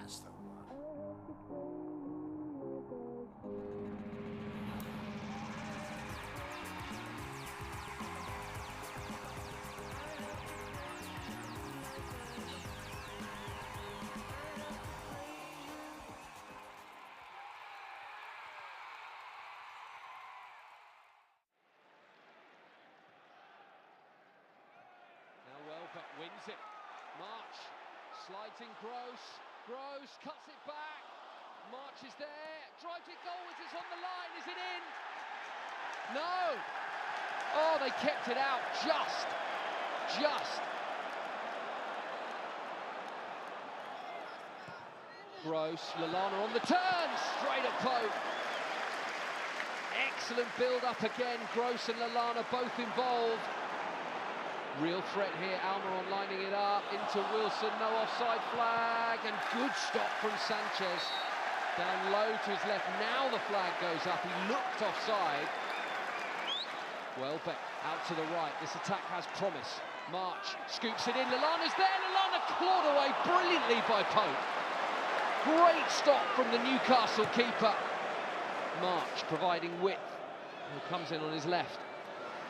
That's the one. Now Welbeck wins it. March slides in Gross. Gross cuts it back. March is there. Drives it goalwards. It's on the line. Is it in? No. Oh, they kept it out. Just. Gross. Lallana on the turn. Straight at Pope. Excellent build-up again. Gross and Lallana both involved. Real threat here, Almiron lining it up, into Wilson, no offside flag, and good stop from Sanchez. Down low to his left, now the flag goes up, he looked offside. Welbeck out to the right, this attack has promise. March scoops it in, Lallana's there, Lallana clawed away brilliantly by Pope. Great stop from the Newcastle keeper. March providing width, who comes in on his left.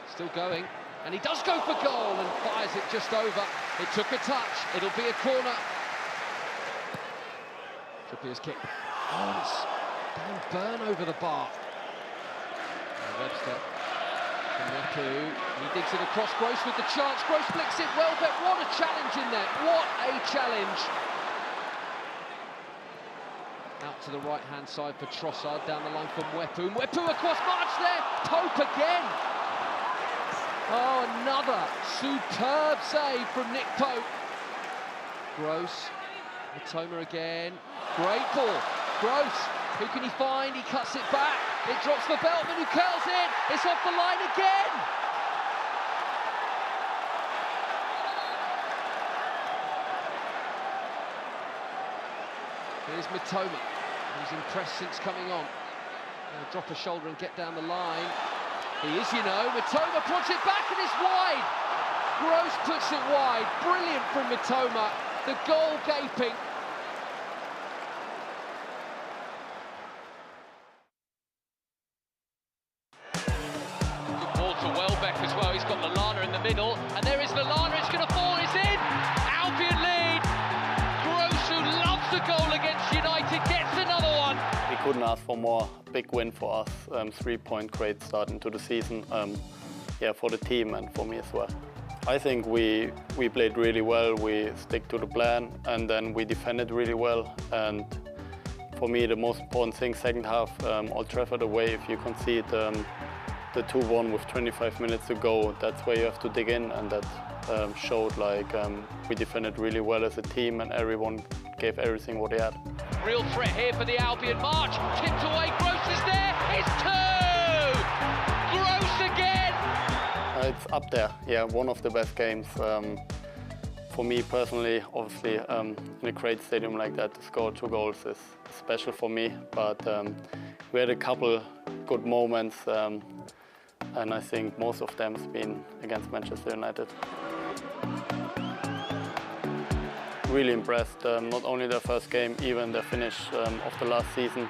Still going. And he does go for goal and fires it just over. It took a touch, it'll be a corner. Trippier's kick. Oh, it's down burn over the bar. Webster from Wepu. He digs it across, Gross with the chance. Gross flicks it, Welbeck, what a challenge in there. What a challenge. Out to the right-hand side for Trossard, down the line from Wepu. Wepu across, March there, Pope again. Oh, another superb save from Nick Pope. Gross, Mitoma again. Great ball. Gross, who can he find? He cuts it back. It drops for Beltman, who curls in. It's off the line again. Here's Mitoma, who's impressed since coming on. He'll drop a shoulder and get down the line. He is, you know. Mitoma puts it back and it's wide. Gross puts it wide. Brilliant from Mitoma. The goal gaping. Good ball to Welbeck as well. He's got Lallana in the middle. And there is Lallana. It's going to fall. It's in. Albion lead. Gross, who loves the goal against United, gets another one. We couldn't ask for more. Big win for us, 3-point great start into the season, for the team and for me as well. I think we played really well, we stick to the plan and then we defended really well, and for me the most important thing, second half, Old Trafford away, if you concede the 2-1 with 25 minutes to go, that's where you have to dig in, and that showed like we defended really well as a team and everyone gave everything what they had. Real threat here for the Albion. March, tipped away, Gross is there, it's 2! Gross again! It's up there, yeah, one of the best games. For me personally, obviously, in a great stadium like that, to score 2 goals is special for me, but we had a couple good moments, and I think most of them has been against Manchester United. Really impressed, not only their first game, even their finish of the last season.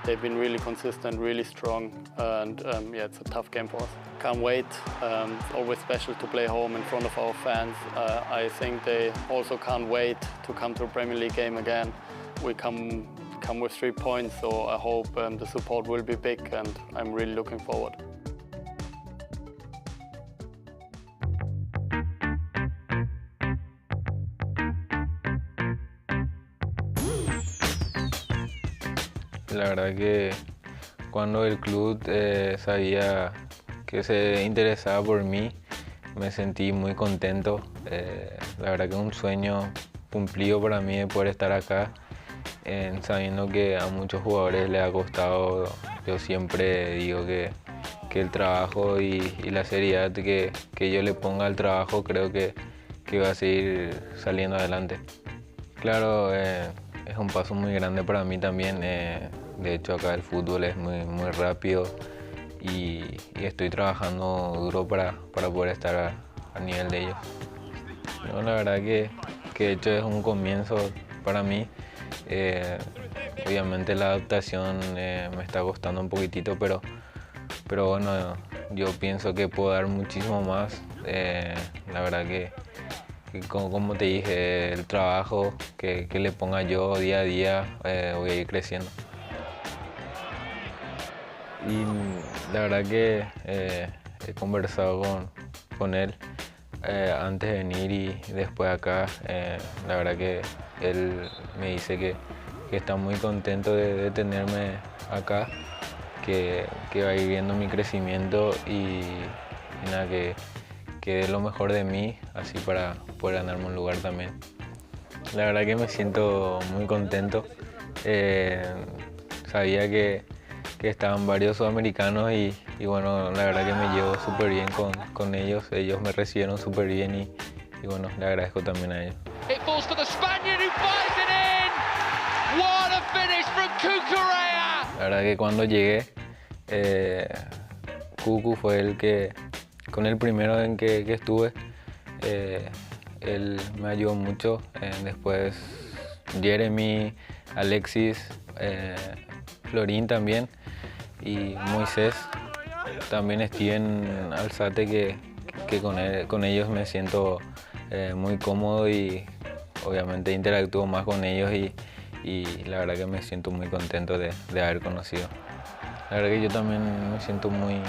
They've been really consistent, really strong, and it's a tough game for us. Can't wait. It's always special to play home in front of our fans. I think they also can't wait to come to a Premier League game again. We come with 3 points, so I hope the support will be big, and I'm really looking forward. La verdad que cuando el club sabía que se interesaba por mí, me sentí muy contento. La verdad que es un sueño cumplido para mí de poder estar acá, sabiendo que a muchos jugadores les ha costado. Yo siempre digo que el trabajo y la seriedad que yo le ponga al trabajo, creo que va a seguir saliendo adelante. Claro, es un paso muy grande para mí también. De hecho, acá el fútbol es muy rápido y estoy trabajando duro para poder estar a nivel de ellos. No, la verdad que de hecho es un comienzo para mí Obviamente la adaptación me está costando un poquitito, pero bueno, yo pienso que puedo dar muchísimo más. La verdad que como te dije, el trabajo que le ponga yo día a día, voy a ir creciendo. Y la verdad que he conversado con él antes de venir y después acá. La verdad que él me dice que está muy contento de tenerme acá, que va a ir viendo mi crecimiento y nada, que dé lo mejor de mí, así para poder ganarme un lugar también. La verdad que me siento muy contento. Sabía que estaban varios sudamericanos y bueno, la verdad que me llevo súper bien con ellos. Ellos me recibieron súper bien y bueno, le agradezco también a ellos. It falls to the Spaniard who fires it in. What a finish from Cucurella. La verdad que cuando llegué, Cucu fue con el primero en que estuve, él me ayudó mucho. Después Jeremy, Alexis, Florín también y Moisés. También Steven Alzate, que con ellos me siento muy cómodo y obviamente interactúo más con ellos y la verdad que me siento muy contento de haber conocido. La verdad que yo también me siento muy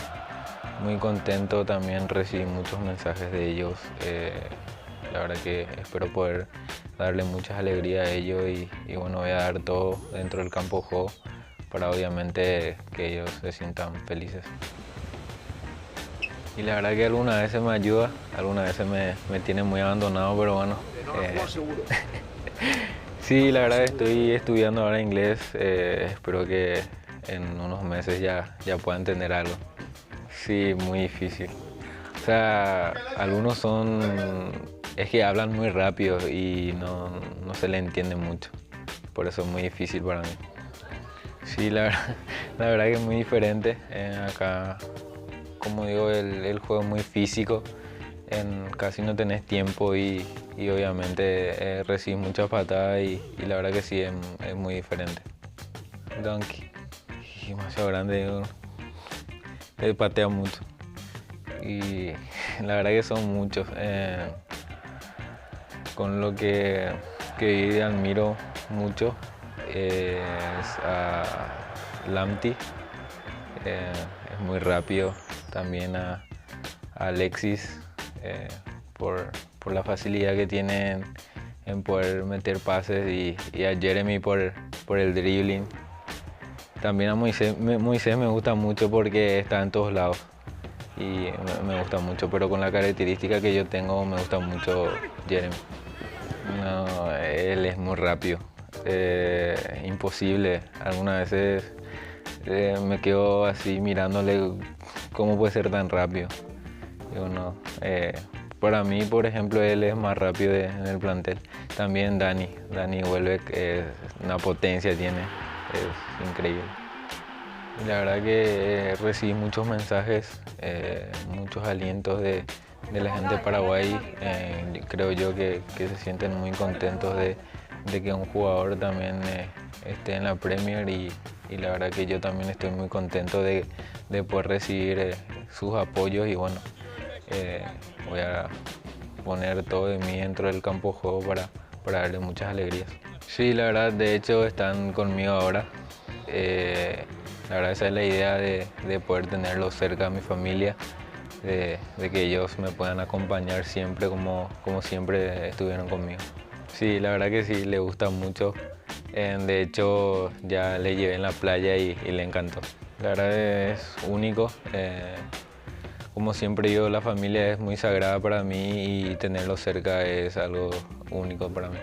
contento, también recibí muchos mensajes de ellos. La verdad que espero poder darle muchas alegrías a ellos y bueno, voy a dar todo dentro del campo de juego para obviamente que ellos se sientan felices. Y la verdad que algunas veces me ayuda, algunas veces me tiene muy abandonado, pero bueno. Sí, la verdad que estoy estudiando ahora inglés, espero que en unos meses ya pueda entender algo. Sí, muy difícil. O sea, algunos es que hablan muy rápido y no se le entiende mucho, por eso es muy difícil para mí. Sí, la verdad que es muy diferente. Acá, como digo, el juego es muy físico, casi no tenés tiempo y obviamente recibís muchas patadas y la verdad que sí, es muy diferente. Donkey, demasiado grande, patea mucho y la verdad que son muchos. Con lo que admiro mucho es a Lamptey, es muy rápido. También a Alexis, por la facilidad que tienen en poder meter pases y a Jeremy por el dribbling. También a Moisés me gusta mucho porque está en todos lados y me gusta mucho, pero con la característica que yo tengo me gusta mucho Jeremy. No, él es muy rápido, imposible. Algunas veces me quedo así mirándole cómo puede ser tan rápido. Digo, no, para mí, por ejemplo, él es más rápido en el plantel. También Dani Welbeck, una potencia tiene, es increíble. Y la verdad que recibí muchos mensajes, muchos alientos de la gente de Paraguay. Creo yo que se sienten muy contentos de que un jugador también esté en la Premier y la verdad que yo también estoy muy contento de poder recibir sus apoyos y bueno, voy a poner todo de mí dentro del campo de juego para darle muchas alegrías. Sí, la verdad, de hecho están conmigo ahora. La verdad esa es la idea de poder tenerlos cerca a mi familia, de que ellos me puedan acompañar siempre como siempre estuvieron conmigo. Sí, la verdad que sí, le gusta mucho. De hecho, ya le llevé en la playa y le encantó. La verdad es único. Como siempre digo, la familia es muy sagrada para mí y tenerlo cerca es algo único para mí.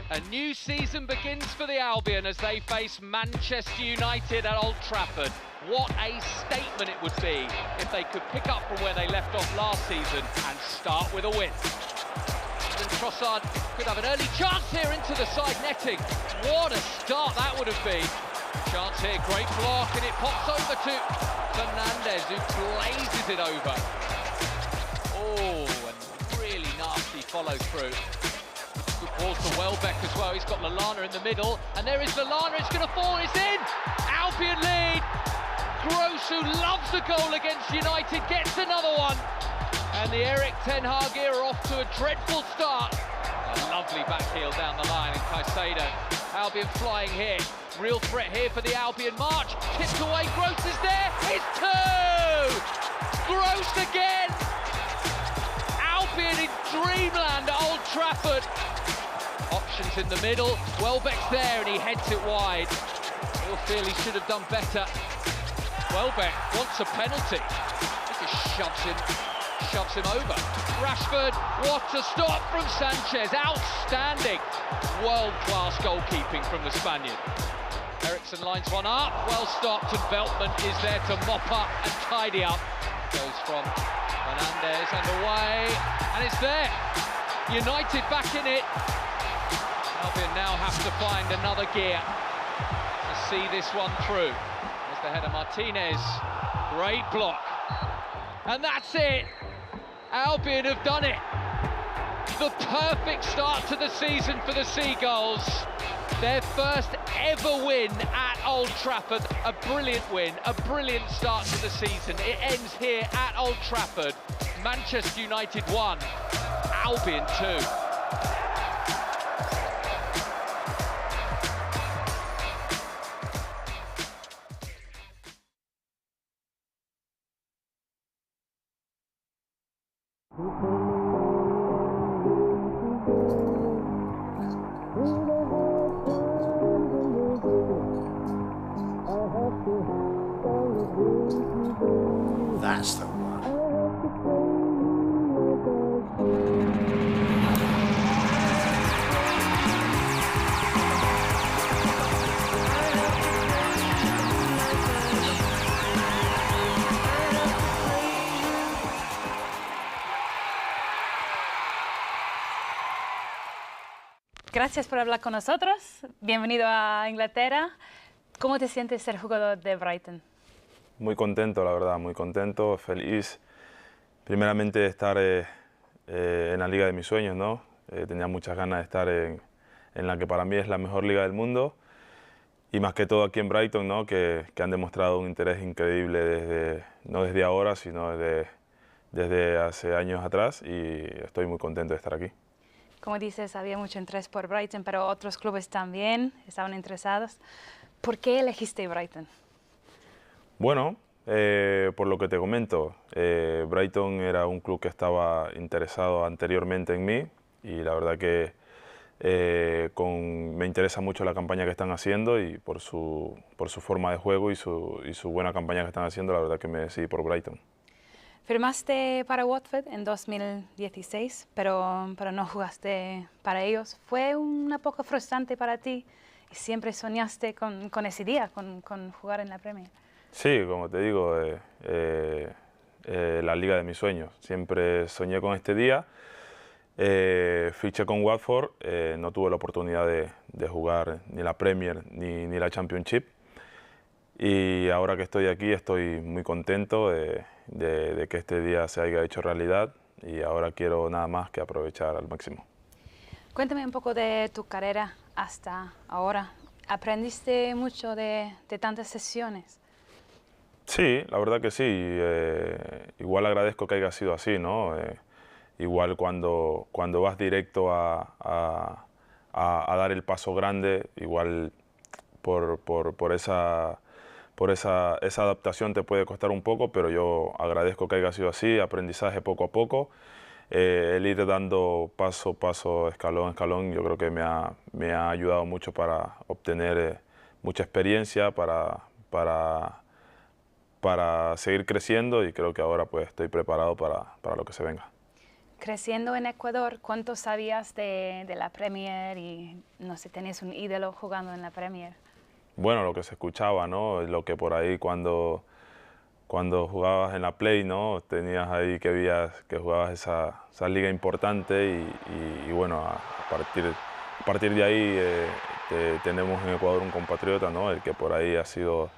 A new season begins for the Albion as they face Manchester United at Old Trafford. What a statement it would be if they could pick up from where they left off last season and start with a win. And Trossard could have an early chance here into the side netting. What a start that would have been. Chance here, great block, and it pops over to Fernandez, who blazes it over. Oh, and really nice. follow through. Good balls to Welbeck as well. He's got Lallana in the middle, and there is Lallana. It's going to fall. It's in. Albion lead. Gross, who loves a goal against United, gets another one. And the Erik ten Hag era off to a dreadful start. A lovely back heel down the line, and Caicedo. Albion flying here. Real threat here for the Albion march. Tipped away. Gross is there. It's two. Gross again. Albion in dreamland at Old Trafford. Options in the middle. Welbeck's there and he heads it wide. He'll feel he should have done better. Welbeck wants a penalty. He just shoves him over. Rashford, what a stop from Sanchez. Outstanding. World-class goalkeeping from the Spaniard. Eriksen lines one up. Well stopped, and Veltman is there to mop up and tidy up. Goes from Fernandez and away, and it's there. United back in it. Albion now have to find another gear to see this one through. There's the header, Martinez. Great block. And that's it. Albion have done it. The perfect start to the season for the Seagulls. Their first ever win at Old Trafford. A brilliant win, a brilliant start to the season. It ends here at Old Trafford. Manchester United 1, Albion 2. That's the one. Gracias por hablar con nosotros. Bienvenido a Inglaterra. ¿Cómo te sientes ser jugador de Brighton? Muy contento, la verdad, muy contento, feliz. Primeramente de estar en la liga de mis sueños, ¿no? Tenía muchas ganas de estar en la que para mí es la mejor liga del mundo. Y más que todo aquí en Brighton, ¿no? Que han demostrado un interés increíble no desde ahora, sino desde hace años atrás. Y estoy muy contento de estar aquí. Como dices, había mucho interés por Brighton, pero otros clubes también estaban interesados. ¿Por qué elegiste Brighton? Bueno, por lo que te comento, Brighton era un club que estaba interesado anteriormente en mí y la verdad que me interesa mucho la campaña que están haciendo y por su forma de juego y su buena campaña que están haciendo, la verdad que me decidí por Brighton. Firmaste para Watford en 2016, pero no jugaste para ellos. ¿Fue una poco frustrante para ti? ¿Y siempre soñaste con ese día, con jugar en la Premier? Sí, como te digo, la liga de mis sueños. Siempre soñé con este día. Fiché con Watford, no tuve la oportunidad de jugar ni la Premier ni la Championship. Y ahora que estoy aquí estoy muy contento de que este día se haya hecho realidad y ahora quiero nada más que aprovechar al máximo. Cuéntame un poco de tu carrera hasta ahora. ¿Aprendiste mucho de tantas sesiones? Sí, la verdad que sí. Igual agradezco que haya sido así, ¿no? Igual cuando vas directo a dar el paso grande, igual por esa adaptación te puede costar un poco, pero yo agradezco que haya sido así, aprendizaje poco a poco. El ir dando paso a paso, escalón a escalón, yo creo que me ha ayudado mucho para obtener mucha experiencia, para seguir creciendo y creo que ahora pues estoy preparado para lo que se venga. Creciendo en Ecuador, ¿cuánto sabías de la Premier y no sé, tenías un ídolo jugando en la Premier? Bueno, lo que se escuchaba, ¿no? Lo que por ahí cuando jugabas en la Play, ¿no? Tenías ahí que jugabas esa liga importante y bueno, a partir de ahí tenemos en Ecuador un compatriota, ¿no? El que por ahí ha sido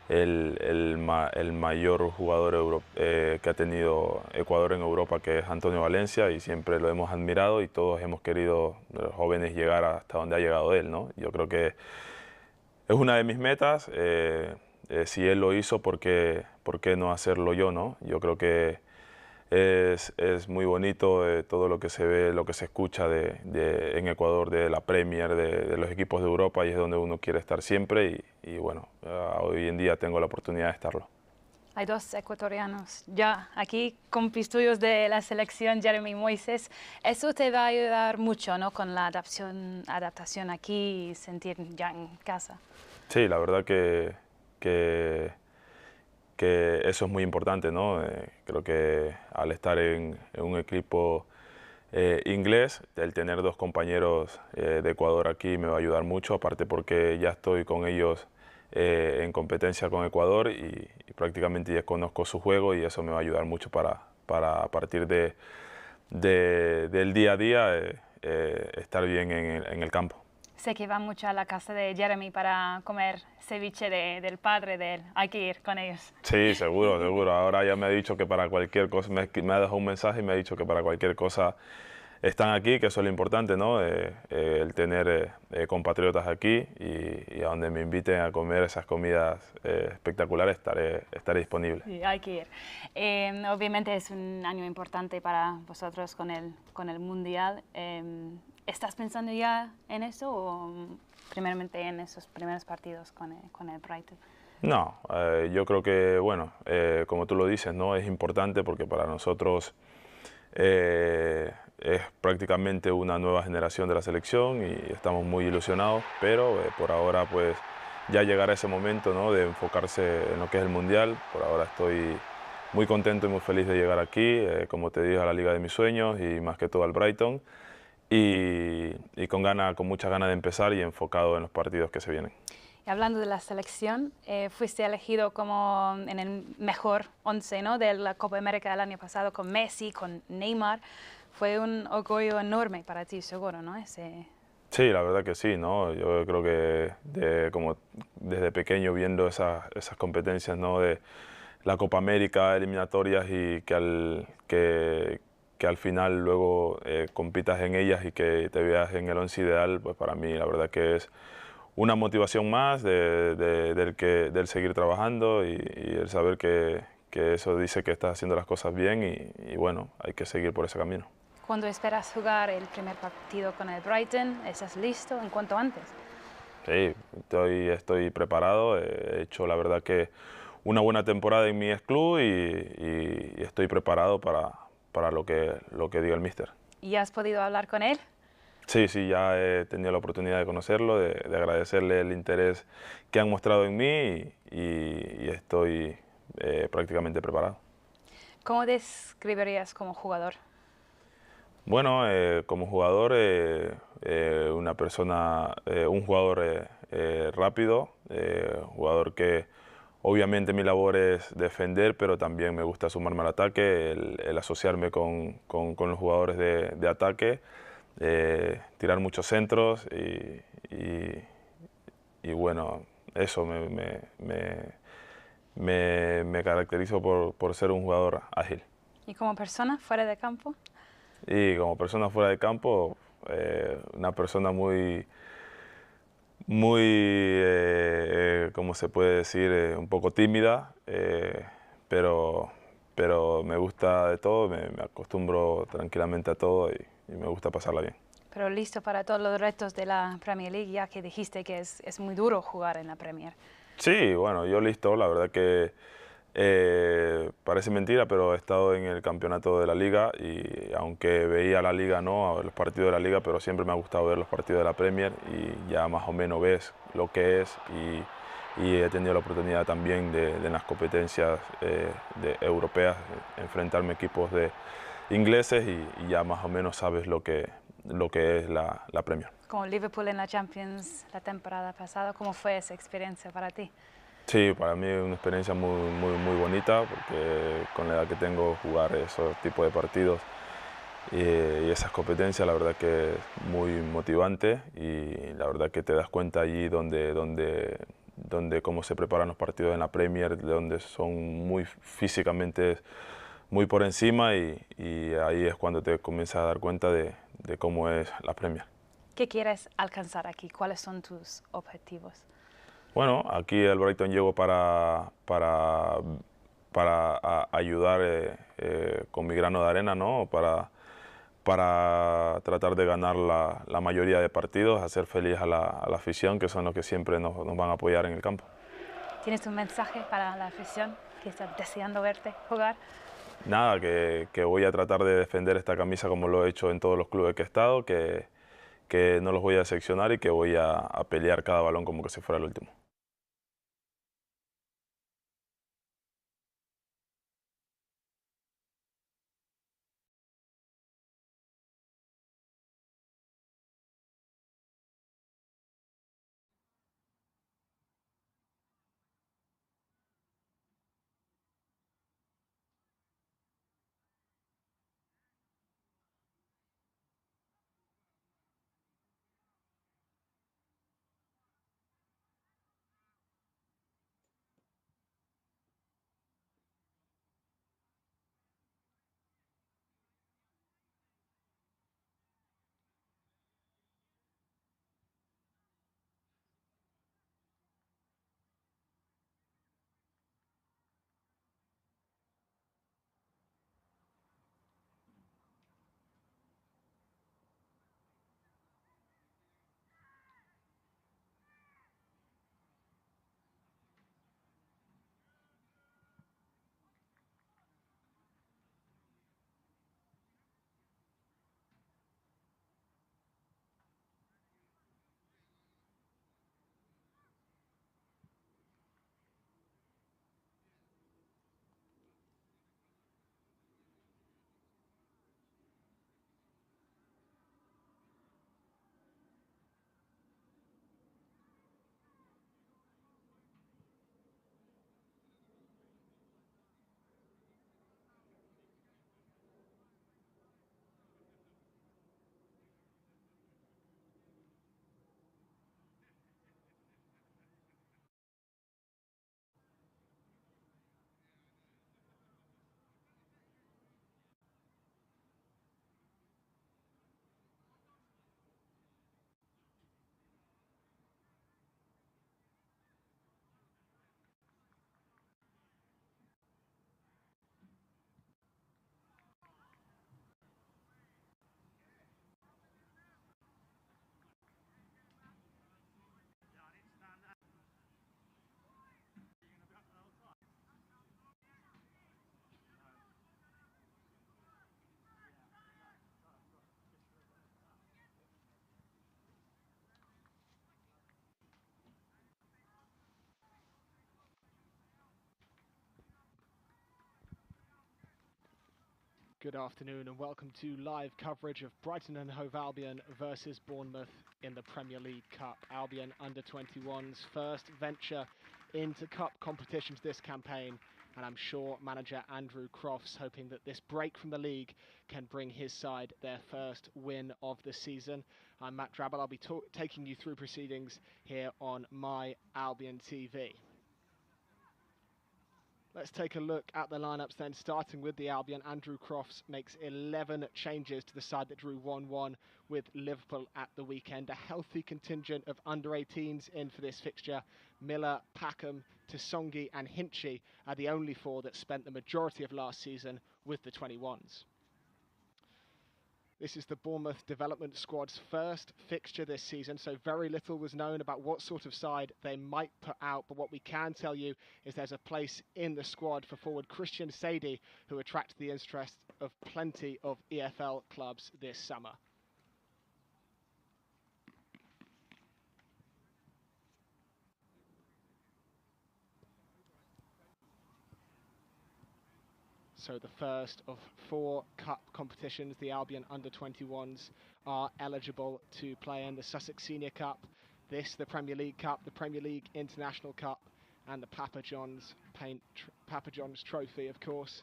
el mayor jugador que ha tenido Ecuador en Europa, que es Antonio Valencia, y siempre lo hemos admirado y todos hemos querido, los jóvenes, llegar hasta donde ha llegado él, ¿no? Yo creo que es una de mis metas. Si él lo hizo, ¿por qué no hacerlo yo, no? Yo creo que es muy bonito todo lo que se ve, lo que se escucha en Ecuador, de la Premier, de los equipos de Europa, y es donde uno quiere estar siempre, y bueno, hoy en día tengo la oportunidad de estarlo. Hay dos ecuatorianos ya aquí, compis tuyos de la selección, Jeremy Moises. Eso te va a ayudar mucho, ¿no? Con la adaptación aquí y sentir ya en casa. Sí, la verdad que eso es muy importante, ¿no? Creo que al estar en un equipo inglés, el tener dos compañeros de Ecuador aquí me va a ayudar mucho, aparte porque ya estoy con ellos en competencia con Ecuador, y prácticamente ya conozco su juego, y eso me va a ayudar mucho para a partir del día a día estar bien en el campo. Sé que van mucho a la casa de Jeremy para comer ceviche del padre de él. Hay que ir con ellos. Sí, seguro, seguro. Ahora ya me ha dicho que para cualquier cosa, me ha dejado un mensaje y me ha dicho que para cualquier cosa están aquí, que eso es lo importante, ¿no? El tener compatriotas aquí, y a donde me inviten a comer esas comidas espectaculares estaré disponible. Sí, hay que ir. Obviamente es un año importante para vosotros con el Mundial. ¿Estás pensando ya en eso o primeramente en esos primeros partidos con el Brighton? No, yo creo que, bueno, como tú lo dices, ¿no? Es importante porque para nosotros es prácticamente una nueva generación de la selección y estamos muy ilusionados, pero por ahora pues ya llegará ese momento, ¿no? De enfocarse en lo que es el Mundial. Por ahora estoy muy contento y muy feliz de llegar aquí, como te dije, a la liga de mis sueños y más que todo al Brighton, y con muchas ganas de empezar y enfocado en los partidos que se vienen. Y hablando de la selección, fuiste elegido como en el mejor 11, ¿no? De la Copa América del año pasado, con Messi, con Neymar. Fue un orgullo enorme para ti, seguro, ¿no? Sí, la verdad que sí, ¿no? Yo creo que como desde pequeño viendo esas competencias, ¿no? De la Copa América, eliminatorias, y que al final luego compitas en ellas y que te veas en el 11 ideal, pues para mí la verdad que es una motivación más del seguir trabajando, y el saber que eso dice que estás haciendo las cosas bien, y bueno, hay que seguir por ese camino. ¿Cuándo esperas jugar el primer partido con el Brighton? ¿Estás listo en cuanto antes? Sí, estoy preparado. He hecho la verdad que una buena temporada en mi ex club, y estoy preparado para lo que diga el míster. ¿Y has podido hablar con él? Sí, ya he tenido la oportunidad de conocerlo, de agradecerle el interés que han mostrado en mí, y estoy prácticamente preparado. ¿Cómo describirías como jugador? Bueno, como jugador, un jugador rápido, jugador que obviamente mi labor es defender, pero también me gusta sumarme al ataque, el asociarme con los jugadores de ataque, tirar muchos centros, y bueno, eso me caracterizo por ser un jugador ágil. ¿Y como persona fuera de campo? Y como persona fuera de campo, una persona muy, ¿cómo se puede decir? Un poco tímida, pero me gusta de todo, me acostumbro tranquilamente a todo, y me gusta pasarla bien. Pero listo para todos los retos de la Premier League, ya que dijiste que es muy duro jugar en la Premier. Sí, bueno, yo listo, la verdad que parece mentira, pero he estado en el campeonato de la Liga, y aunque veía la Liga, no, los partidos de la Liga, pero siempre me ha gustado ver los partidos de la Premier, y ya más o menos ves lo que es, y he tenido la oportunidad también de en las competencias europeas enfrentarme a equipos ingleses, y ya más o menos sabes lo que es la Premier. Como Liverpool en la Champions la temporada pasada, ¿cómo fue esa experiencia para ti? Sí, para mí es una experiencia muy bonita, porque con la edad que tengo, jugar esos tipos de partidos y esas competencias, la verdad que es muy motivante, y la verdad que te das cuenta allí donde donde cómo se preparan los partidos en la Premier, donde son muy físicamente muy por encima y ahí es cuando te comienzas a dar cuenta de cómo es la Premier. ¿Qué quieres alcanzar aquí? ¿Cuáles son tus objetivos? Bueno, aquí al Brighton llego para ayudar con mi grano de arena, ¿no? Para tratar de ganar la mayoría de partidos, hacer feliz a la afición, que son los que siempre nos van a apoyar en el campo. ¿Tienes un mensaje para la afición que está deseando verte jugar? Nada, que voy a tratar de defender esta camisa como lo he hecho en todos los clubes que he estado, que no los voy a decepcionar y que voy a pelear cada balón como que si fuera el último. Good afternoon and welcome to live coverage of Brighton and Hove Albion versus Bournemouth in the Premier League Cup. Albion under-21's first venture into cup competitions this campaign, and I'm sure manager Andrew Crofts hoping that this break from the league can bring his side their first win of the season. I'm Matt Drabble. I'll be taking you through proceedings here on My Albion TV. Let's take a look at the lineups then, starting with the Albion. Andrew Crofts makes 11 changes to the side that drew 1-1 with Liverpool at the weekend. A healthy contingent of under-18s in for this fixture. Miller, Packham, Tisongi and Hinchy are the only four that spent the majority of last season with the 21s. This is the Bournemouth development squad's first fixture this season, so very little was known about what sort of side they might put out, but what we can tell you is there's a place in the squad for forward Christian Sadie, who attracted the interest of plenty of EFL clubs this summer. So the first of 4 cup competitions the Albion under-21s are eligible to play in: the Sussex Senior Cup, this the Premier League Cup, the Premier League International Cup, and the Papa John's Trophy, of course.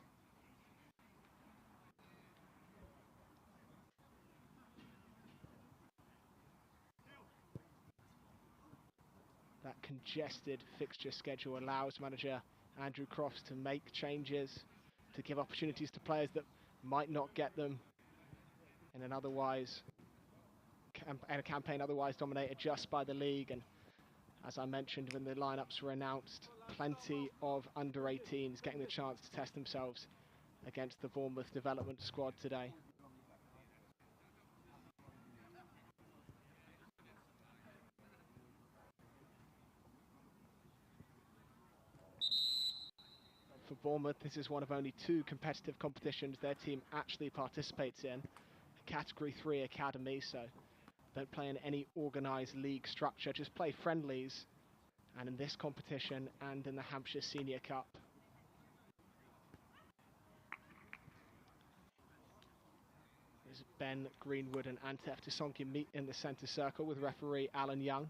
That congested fixture schedule allows manager Andrew Crofts to make changes, to give opportunities to players that might not get them in an otherwise a campaign otherwise dominated just by the league. And as I mentioned when the lineups were announced, plenty of under-18s getting the chance to test themselves against the Bournemouth development squad today. For Bournemouth, this is one of only 2 competitive competitions their team actually participates in. A Category 3 academy, so don't play in any organised league structure, just play friendlies, and in this competition and in the Hampshire Senior Cup. As Ben Greenwood and Antef Tisonki meet in the centre circle with referee Alan Young.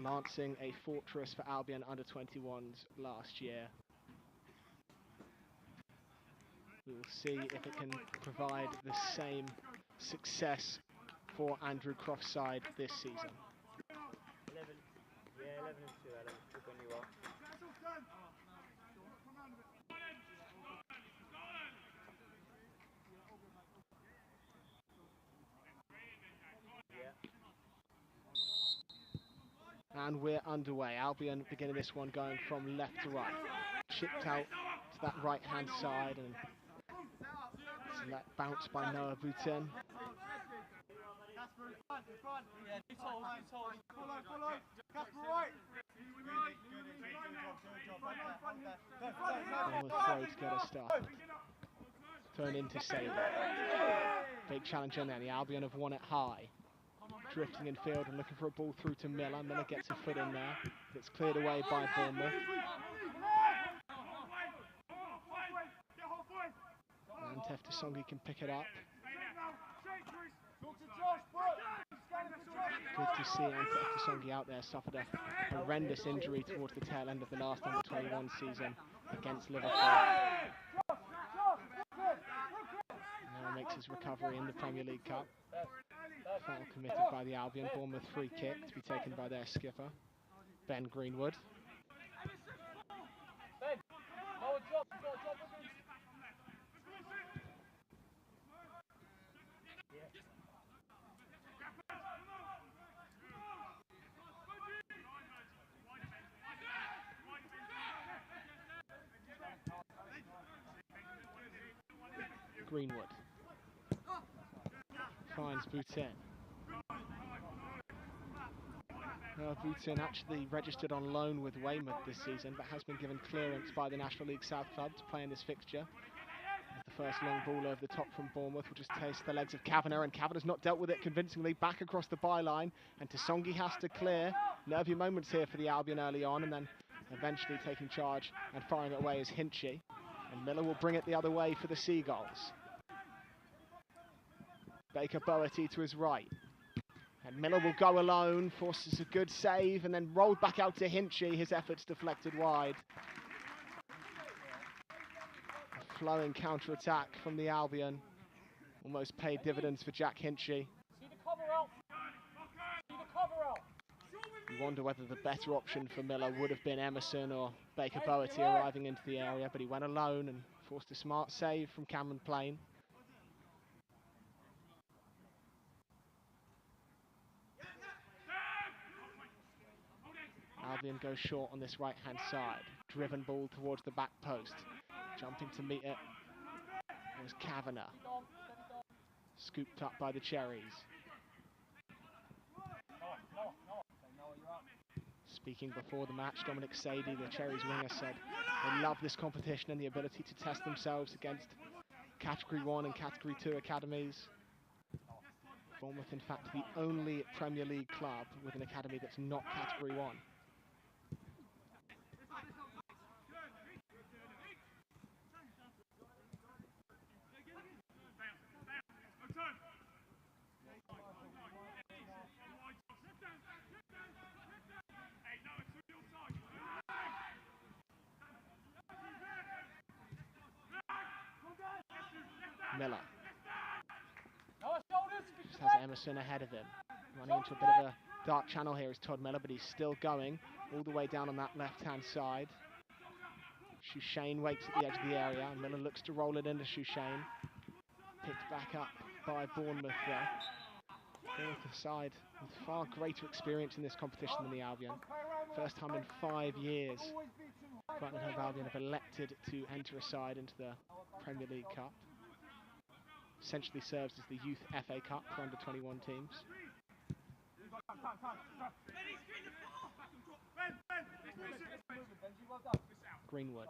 Lancing a fortress for Albion under-21s last year. We will see if it can provide the same success for Andrew Croft's side this season. 11 and 2, Adam. Good when you are. And we're underway. Albion beginning this one going from left to right. Chipped out to that right-hand side and let bounce by Noah Boutin. Throw to get us started. Turn into Sabre. Big challenge in there. The Albion have won it high. Drifting in field and looking for a ball through to Miller. Miller gets a foot in there. It's cleared away by Bournemouth. And Antef Tisonki can pick it up. Good to see Antef Tisonki out there. Suffered a horrendous injury towards the tail end of the last under-21 season against Liverpool. Now makes his recovery in the Premier League Cup. Foul committed by the Albion. Bournemouth free kick to be taken by their skipper, Ben Greenwood. Greenwood finds Boutin. Boutin actually registered on loan with Weymouth this season, but has been given clearance by the National League South club to play in this fixture. The first long ball over the top from Bournemouth will just taste the legs of Kavanagh, and Kavanagh's not dealt with it convincingly. Back across the byline, and Tisonki has to clear. Nervy moments here for the Albion early on, and then eventually taking charge and firing it away is Hinchy. And Miller will bring it the other way for the Seagulls. Baker Boerty to his right. And Miller will go alone, forces a good save, and then rolled back out to Hinchy. His efforts deflected wide. A flowing counter-attack from the Albion. Almost paid dividends for Jack Hinchy. You wonder whether the better option for Miller would have been Emerson or Baker Boerty arriving into the area, but he went alone and forced a smart save from Cameron Plain. Albion goes short on this right-hand side. Driven ball towards the back post. Jumping to meet it was Kavanagh. Scooped up by the Cherries. Speaking before the match, Dominic Sadie, the Cherries winger, said they love this competition and the ability to test themselves against Category 1 and Category 2 academies. Bournemouth, in fact, the only Premier League club with an academy that's not Category 1. Miller. Just has Emerson ahead of him. Running into a bit of a dark channel here is Todd Miller, but he's still going all the way down on that left-hand side. Shushain waits at the edge of the area. Miller looks to roll it into Shushain. Picked back up by Bournemouth there. Bournemouth side with far greater experience in this competition than the Albion. First time in 5 years Brighton Hove Albion have elected to enter a side into the Premier League Cup. Essentially serves as the Youth FA Cup for under 21 teams. Greenwood.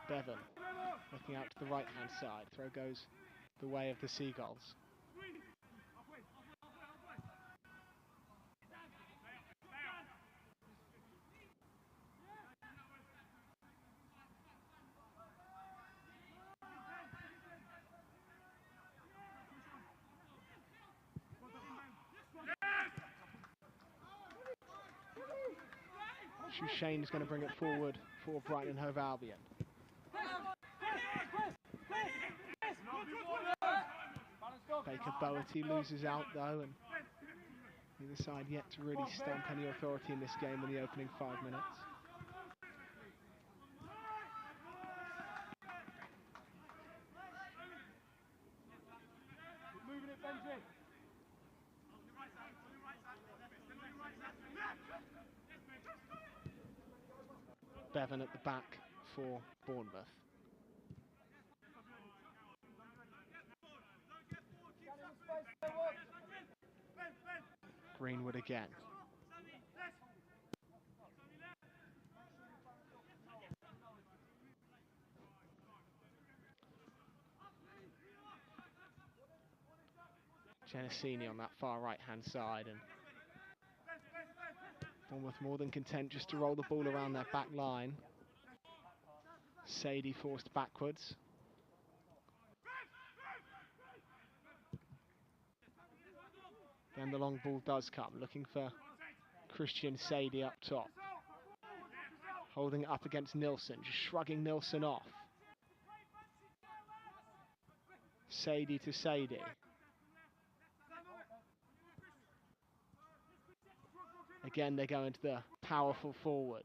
Bevan looking out to the right hand side. Throw goes the way of the Seagulls. Shushain is going to bring it forward for Brighton Hove Albion. Baker Bowerty loses out though, and neither side yet to really stamp any authority in this game in the opening 5 minutes. Bevan at the back for Bournemouth. Greenwood again. Genesini on that far right hand side, and Bournemouth more than content just to roll the ball around their back line. Sadie forced backwards. Then the long ball does come, looking for Christian Sadie up top. Holding it up against Nilsson, just shrugging Nilsson off. Sadie to Sadie. Again, they go into the powerful forward.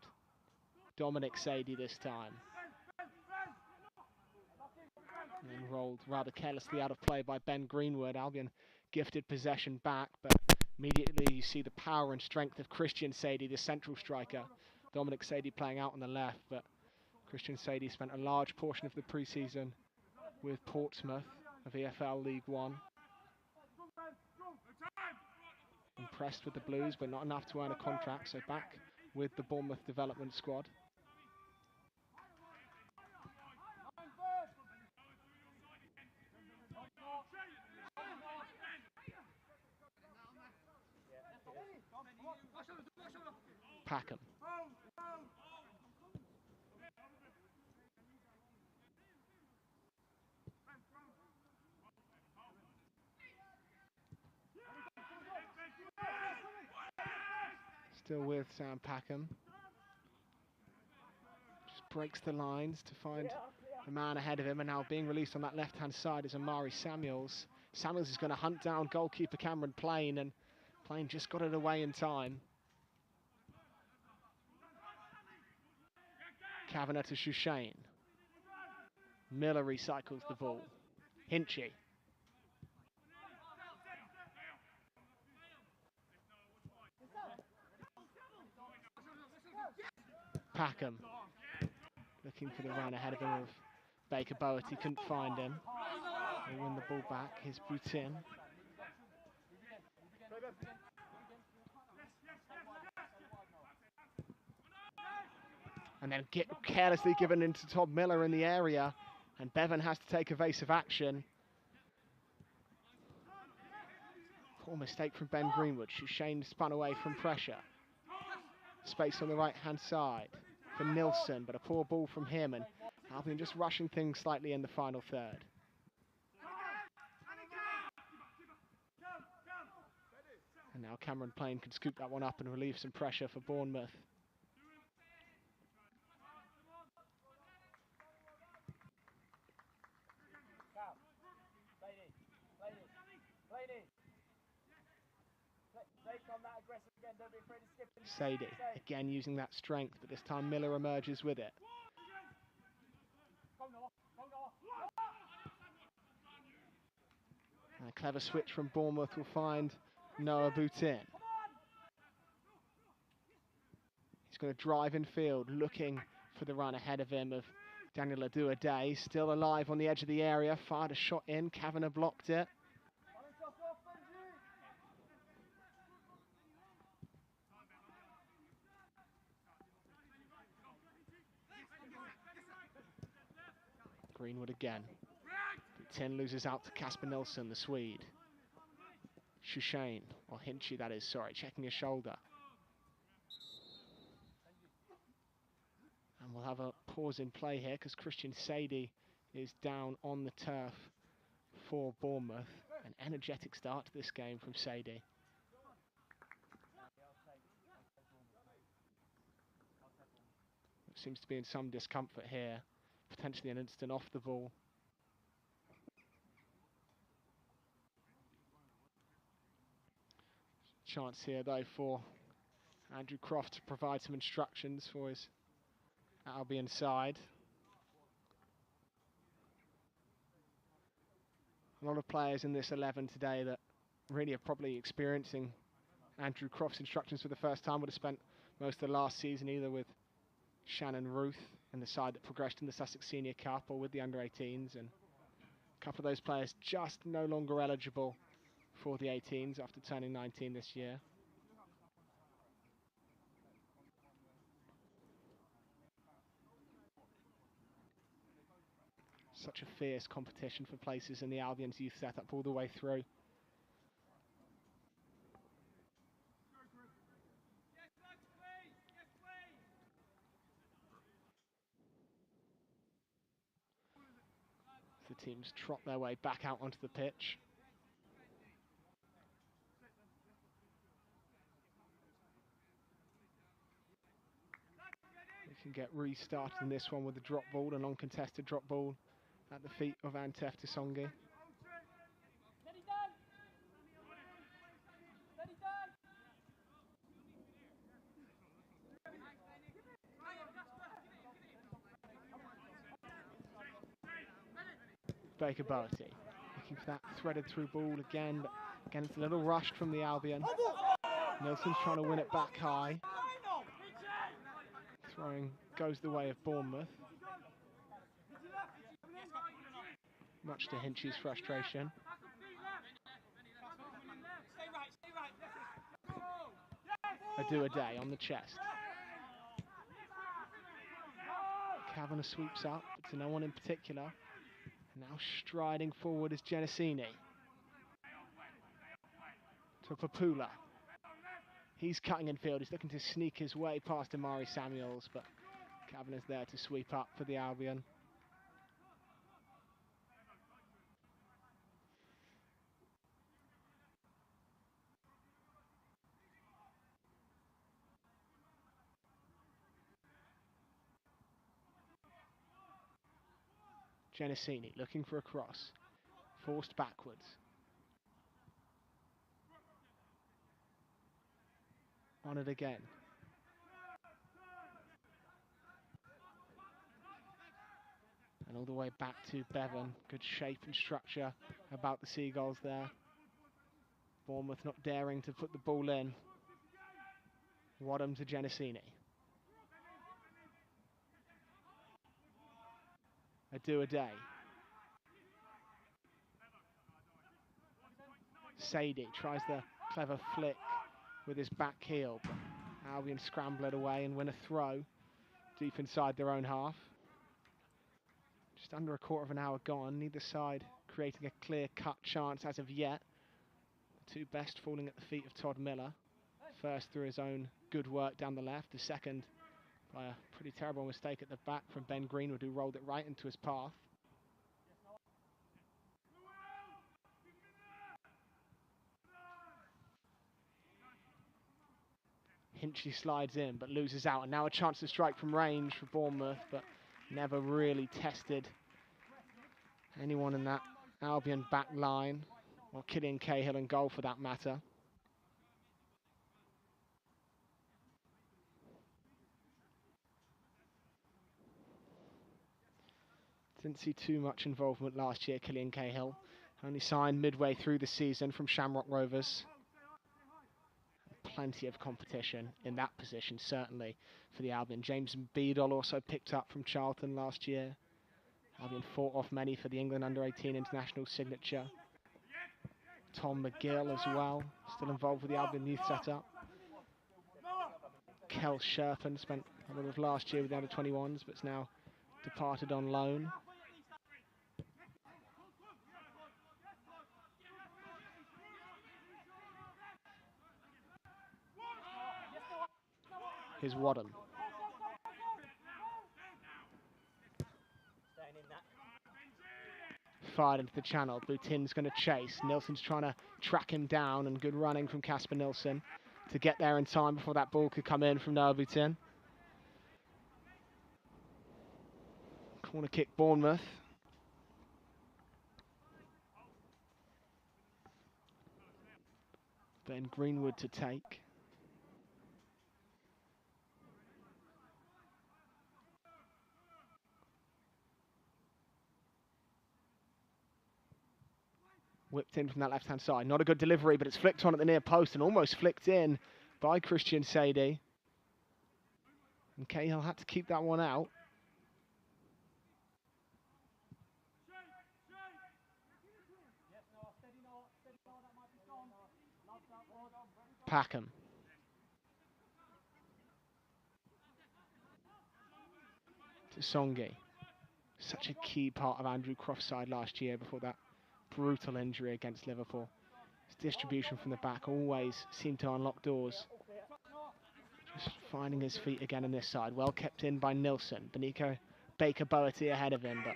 Dominic Sadie this time. And rolled rather carelessly out of play by Ben Greenwood. Albion gifted possession back, but immediately you see the power and strength of Christian Sadie, the central striker. Dominic Sadie playing out on the left, but Christian Sadie spent a large portion of the pre-season with Portsmouth of EFL League One. Impressed with the Blues, but not enough to earn a contract, so back with the Bournemouth development squad. Packham. Still with Sam Packham. Just breaks the lines to find the man ahead of him, and now being released on that left-hand side is Amari Samuels. Samuels is going to hunt down goalkeeper Cameron Plain, and Plain just got it away in time. Kavanagh to Shushain. Miller recycles the ball. Hinchy. Packham. Looking for the run ahead of him of Baker Bowerty, couldn't find him. They win the ball back, here's Boutin. And then carelessly given into Todd Miller in the area, and Bevan has to take evasive action. Poor mistake from Ben Greenwood. Shushain spun away from pressure. Space on the right-hand side for Nilsson, but a poor ball from him, and Albion just rushing things slightly in the final third. And now Cameron Plain can scoop that one up and relieve some pressure for Bournemouth. Sadie again using that strength, but this time Miller emerges with it. And a clever switch from Bournemouth will find Noah Boutin. He's going to drive in field, looking for the run ahead of him of Daniel Adua-Day. Still alive on the edge of the area, fired a shot in, Kavanagh blocked it. Greenwood again. Boutin loses out to Kasper Nilsson, the Swede. Shushane, or Hinchy that is, sorry, checking his shoulder. And we'll have a pause in play here because Christian Sadie is down on the turf for Bournemouth. An energetic start to this game from Sadie. Seems to be in some discomfort here. Potentially an instant off the ball. Chance here though for Andrew Croft to provide some instructions for his Albion side. A lot of players in this 11 today that really are probably experiencing Andrew Croft's instructions for the first time. Would have spent most of the last season either with Shannon Ruth in the side that progressed in the Sussex Senior Cup or with the under-18s, and a couple of those players just no longer eligible for the 18s after turning 19 this year. Such a fierce competition for places in the Albion's youth setup all the way through. The teams trot their way back out onto the pitch. We can get restarted in this one with a drop ball, an uncontested drop ball at the feet of Antef Tisongi. Baker Boaty looking for that threaded through ball again, but again it's a little rushed from the Albion. Nilsson's trying to win it back high. Throwing goes the way of Bournemouth. Much to Hinchy's frustration. Adua-Day on the chest. Kavanagh sweeps up, but to no one in particular. Now striding forward is Genesini. To Papula. He's cutting in field, he's looking to sneak his way past Amari Samuels, but Kavanagh's there to sweep up for the Albion. Genesini looking for a cross, forced backwards. On it again. And all the way back to Bevan. Good shape and structure about the Seagulls there. Bournemouth not daring to put the ball in. Wadham to Genesini. Adua-Day. Sadie tries the clever flick with his back heel, but Albion scramble it away and win a throw deep inside their own half. Just under a quarter of an hour gone, neither side creating a clear-cut chance as of yet. The two best falling at the feet of Todd Miller. First through his own good work down the left, the second by a pretty terrible mistake at the back from Ben Greenwood, who rolled it right into his path. Hinchy slides in but loses out, and now a chance to strike from range for Bournemouth, but never really tested anyone in that Albion back line, or Killian Cahill in goal for that matter. Didn't see too much involvement last year, Killian Cahill. Only signed midway through the season from Shamrock Rovers. Plenty of competition in that position, certainly, for the Albion. James Beadle also picked up from Charlton last year. Albion fought off many for the England under-18 international signature. Tom McGill as well, still involved with the Albion youth setup. Kel Sherpen spent a lot of last year with the under-21s, but is now departed on loan. Here's Wadham. Fired into the channel. Boutin's going to chase. Nilsson's trying to track him down, and good running from Casper Nilsson to get there in time before that ball could come in from Noah Boutin. Corner kick Bournemouth. Ben Greenwood to take. Whipped in from that left-hand side. Not a good delivery, but it's flicked on at the near post and almost flicked in by Christian Sadie. And Cahill had to keep that one out. Packham. To Songi. Such a key part of Andrew Croft's side last year before that brutal injury against Liverpool. His distribution from the back always seemed to unlock doors. Just finding his feet again on this side. Well kept in by Nilsson. Benico Baker-Boatty ahead of him, but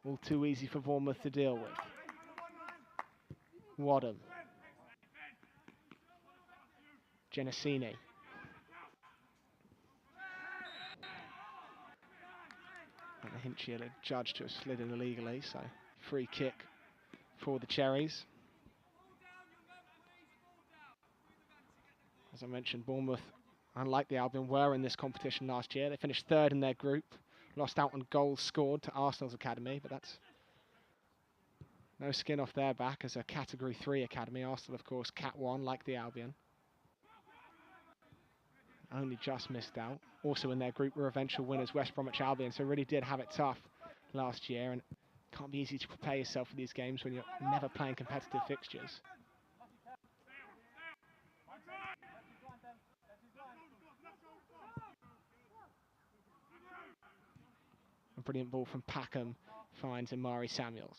all too easy for Bournemouth to deal with. Wadham. Genesini. And the Hinchy had judged to have slid in illegally, so free kick for the Cherries. As I mentioned, Bournemouth, unlike the Albion, were in this competition last year. They finished third in their group, lost out on goals scored to Arsenal's academy, but that's no skin off their back as a Category 3 academy. Arsenal, of course, Cat 1, like the Albion. Only just missed out. Also in their group were eventual winners, West Bromwich Albion, so really did have it tough last year, and it can't be easy to prepare yourself for these games when you're never playing competitive fixtures. A brilliant ball from Packham finds Amari Samuels.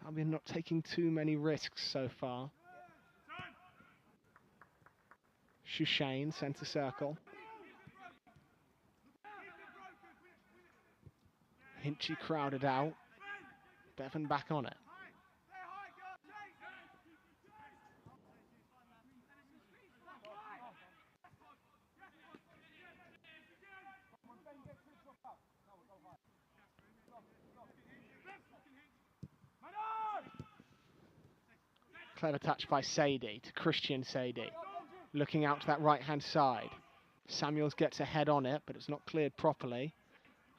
Albion not taking too many risks so far. Shushane, centre circle. Hinchy crowded out. Bevan back on it. Clever touch by Sadie to Christian Sadie. Looking out to that right-hand side. Samuels gets a head on it, but it's not cleared properly.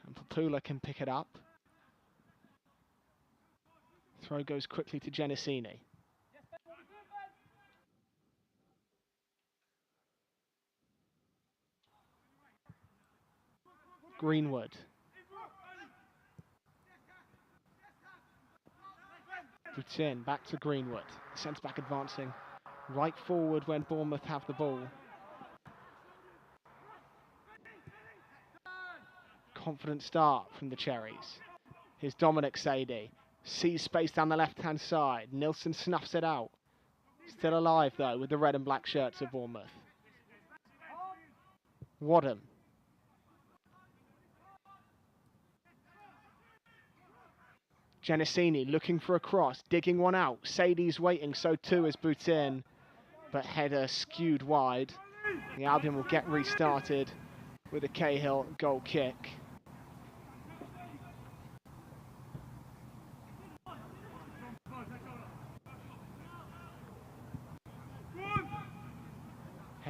And Papula can pick it up. Throw goes quickly to Genesini. Greenwood. Boutin back to Greenwood. Centre-back advancing right forward when Bournemouth have the ball. Confident start from the Cherries. Here's Dominic Sadie. Sees space down the left-hand side. Nilsson snuffs it out. Still alive, though, with the red and black shirts of Bournemouth. Wadham. Genesini looking for a cross, digging one out. Sadie's waiting, so too is Boutin. But header skewed wide. The Albion will get restarted with a Cahill goal kick.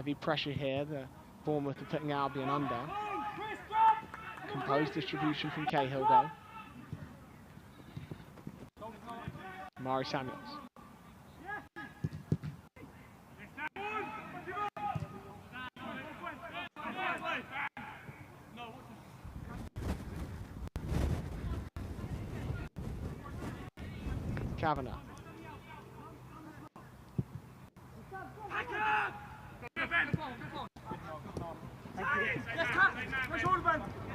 Heavy pressure here. The Bournemouth are putting Albion under. Composed distribution from Cahill though. Mari Samuels. Kavanagh.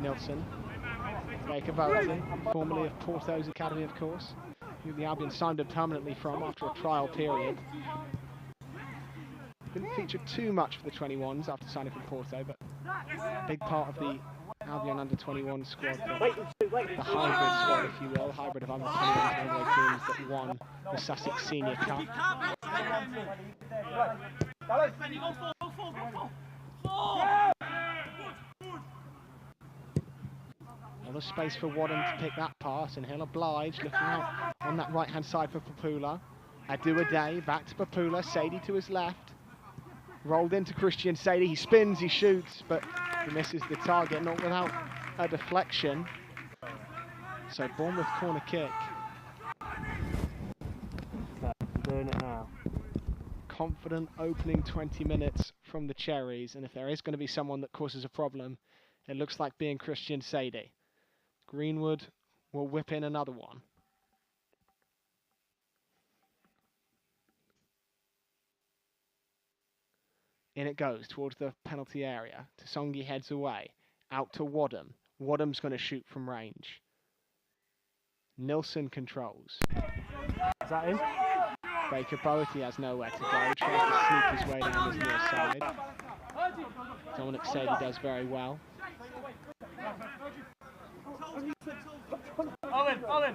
Nilsson. Baker Bowen, formerly of Porto's academy, of course, who the Albion signed him permanently from after a trial period. Didn't feature too much for the 21s after signing from Porto, but a big part of the Albion under-21 squad, the hybrid squad, if you will, hybrid of under-21s and under teams that won the Sussex Senior Cup. Another space for Wadham to pick that pass, and he'll oblige, looking out on that right-hand side for Papula. Adu-Ade, back to Papula, Sadie to his left. Rolled into Christian Sadie, he spins, he shoots, but he misses the target, not without a deflection. So Bournemouth corner kick. Doing it now. Confident opening 20 minutes from the Cherries, and if there is going to be someone that causes a problem, it looks like being Christian Sadie. Greenwood will whip in another one. In it goes towards the penalty area. Tasongi heads away. Out to Wadham. Wadham's going to shoot from range. Nilsson controls. Is that in? Baker Bowie has nowhere to go. Tries to sneak his way down his near side. Dominic Sadie does very well. Owen!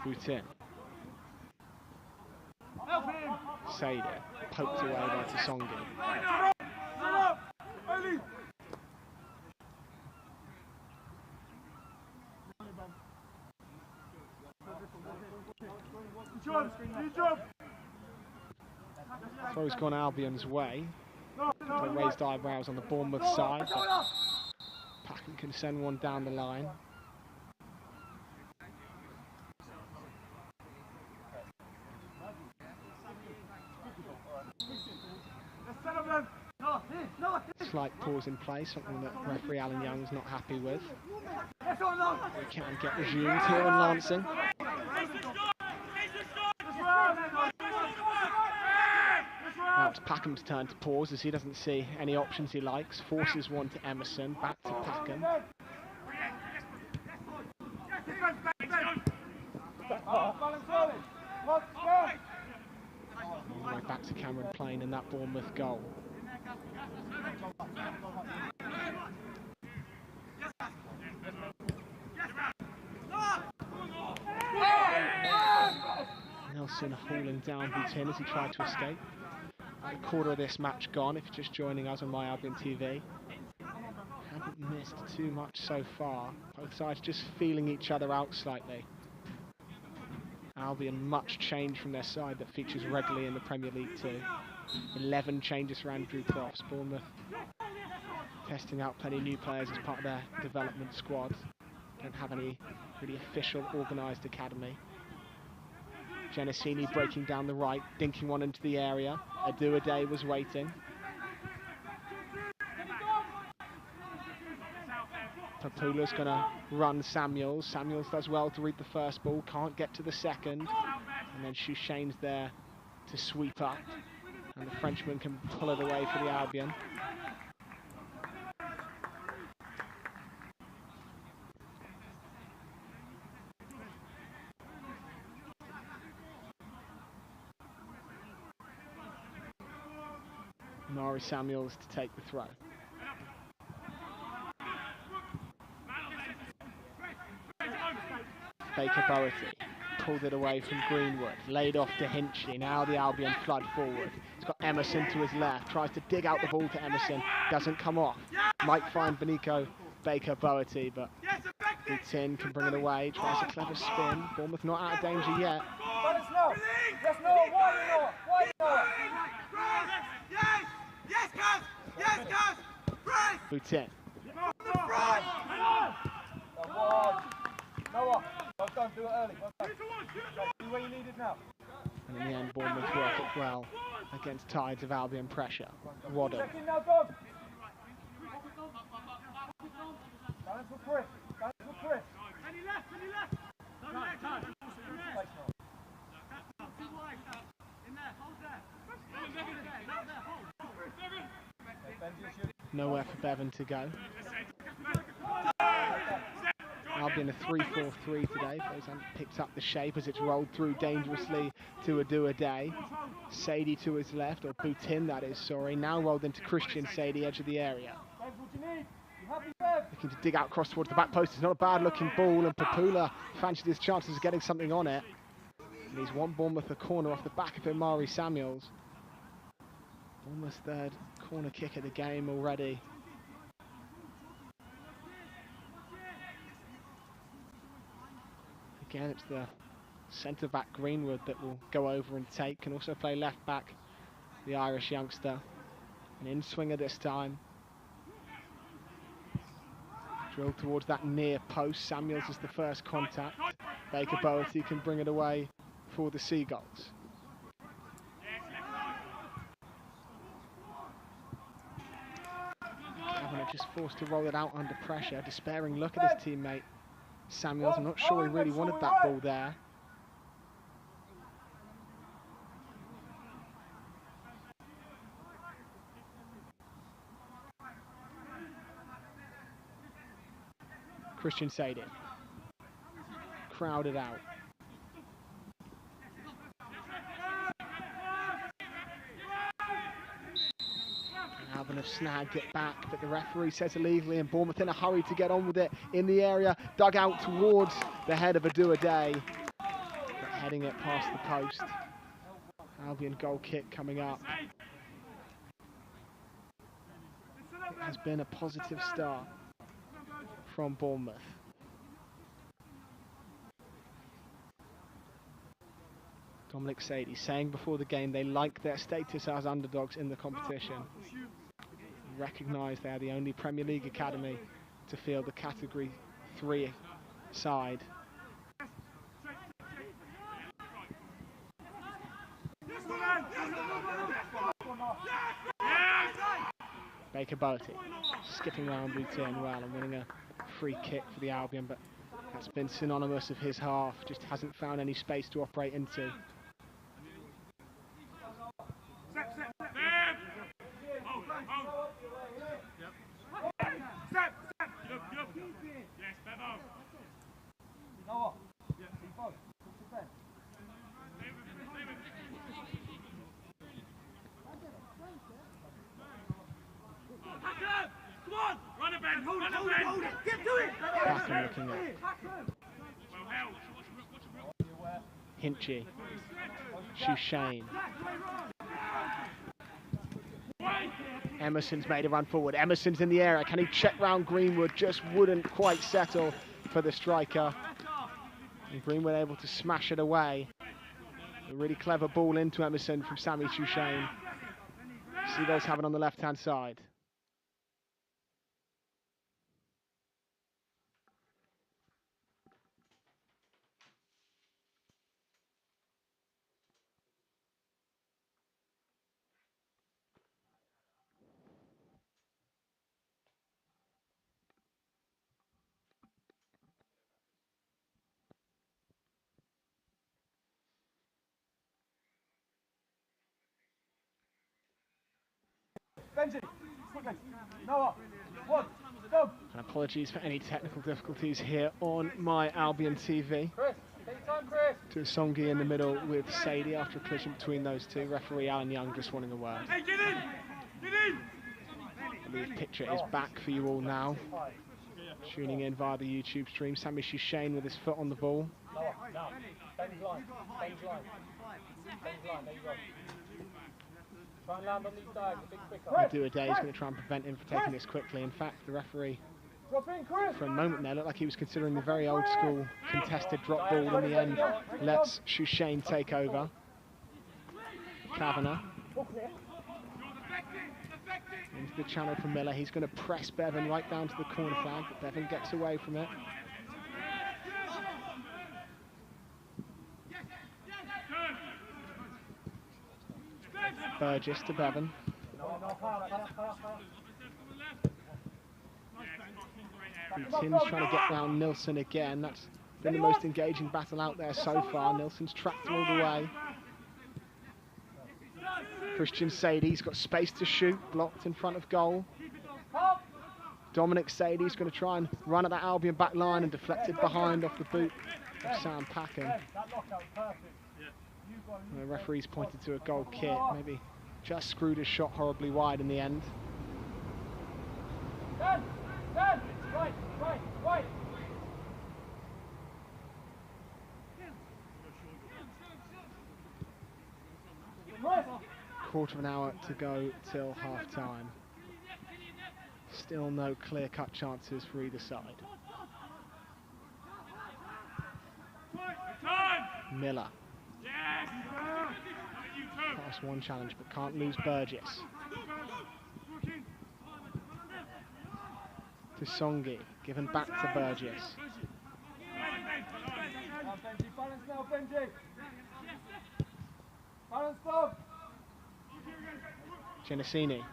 Boutin. Sadie poked away by Tasongi. Throw's gone Albion's way. The raised eyebrows on the Bournemouth side. Packham can send one down the line. Slight pause in play, something that referee Alan Young's not happy with. We can get resumed here in Lancing. Now it's Packham's turn to pause as he doesn't see any options he likes. Forces one to Emerson, back to Packham. All the way back to Cameron Plain and that Bournemouth goal. Nelson hauling down Boutin as he tried to escape. A quarter of this match gone if you're just joining us on My Albion TV. Haven't missed too much so far. Both sides just feeling each other out slightly. Albion much change from their side that features regularly in the Premier League too. 11 changes for Andrew Crofts. Bournemouth testing out plenty of new players as part of their development squad. Don't have any really official organised academy. Genesini breaking down the right, dinking one into the area. Adu-Ade was waiting. Papula's going to run Samuels. Samuels does well to read the first ball, can't get to the second. And then Shushane's there to sweep up. And the Frenchman can pull it away for the Albion. Mari Samuels to take the throw. Baker Bowie pulled it away from Greenwood, laid off to Hinchley. Now the Albion flood forward. He's got Emerson to his left, tries to dig out the ball to Emerson, doesn't come off. Might find Benico Baker Bowie, but Boutin can bring it away, tries a clever spin. Bournemouth not out of danger yet. Boutin. And in the end, Bournemouth work it well against tides of Albion pressure. Waddle. Nowhere for Bevan to go. Albion a 3-4-3 today. Those haven't picked up the shape as it's rolled through dangerously to Adu-Ade. Sadie to his left, or Boutin that is, sorry. Now rolled into Christian Sadie, edge of the area. Looking to dig out cross towards the back post. It's not a bad looking ball, and Papula fancied his chances of getting something on it. And he's won Bournemouth a corner off the back of Imari Samuels. Bournemouth's third corner kick of the game already. Again, it's the centre-back Greenwood that will go over and take. Can also play left-back, the Irish youngster. An in-swinger this time. Drilled towards that near post. Samuels is the first contact. Baker Bowerty can bring it away for the Seagulls. Kavanagh just forced to roll it out under pressure. Despairing look at his teammate Samuels. I'm not sure he really wanted that ball there. Christian Sadie. Crowded out. Albion have snagged it back, but the referee says illegally, and Bournemouth in a hurry to get on with it in the area, dug out towards the head of Adu-Ade, but heading it past the post. Albion goal kick coming up. It has been a positive start from Bournemouth. Dominic Sadie saying before the game they like their status as underdogs in the competition. Recognise they are the only Premier League academy to field the Category 3 side. Baker Bowerty skipping around Boutin well and winning a free kick for the Albion, but that's been synonymous of his half, just hasn't found any space to operate into. Looking at Hinchy, Shane. Emerson's made a run forward. Emerson's in the area. Can he check round Greenwood? Just wouldn't quite settle for the striker. And Greenwood able to smash it away. A really clever ball into Emerson from Sammy Shane. Seagulls have it on the left-hand side. And apologies for any technical difficulties here on my Albion TV. To Songi in the middle with Sadie after a collision between those two. Referee Alan Young just wanting a word. The picture is back for you all now. Tuning in via the YouTube stream. Sammy Shane with his foot on the ball. Adu-Ade is going to try and prevent him from taking this quickly. In fact, the referee For a moment there, looked like he was considering the very old school contested drop ball. In the end, lets Shushane take over. Kavanagh. Into the channel for Miller. He's going to press Bevan right down to the corner flag, but Bevan gets away from it. Burgess to Bevan. Tim's trying to get round Nilsson again. That's been the most engaging battle out there so far. Nilsson's tracked all the way. Christian Sadie's got space to shoot, blocked in front of goal. Dominic Sadie's going to try and run at that Albion back line and deflected behind off the boot of Sam Packham. The referee's pointed to a goal kick, maybe just screwed his shot horribly wide in the end. Quarter of an hour to go till half time. Still no clear-cut chances for either side. Miller. Pass one challenge, but can't lose Burgess. To Songi, given back to Burgess. Genesini.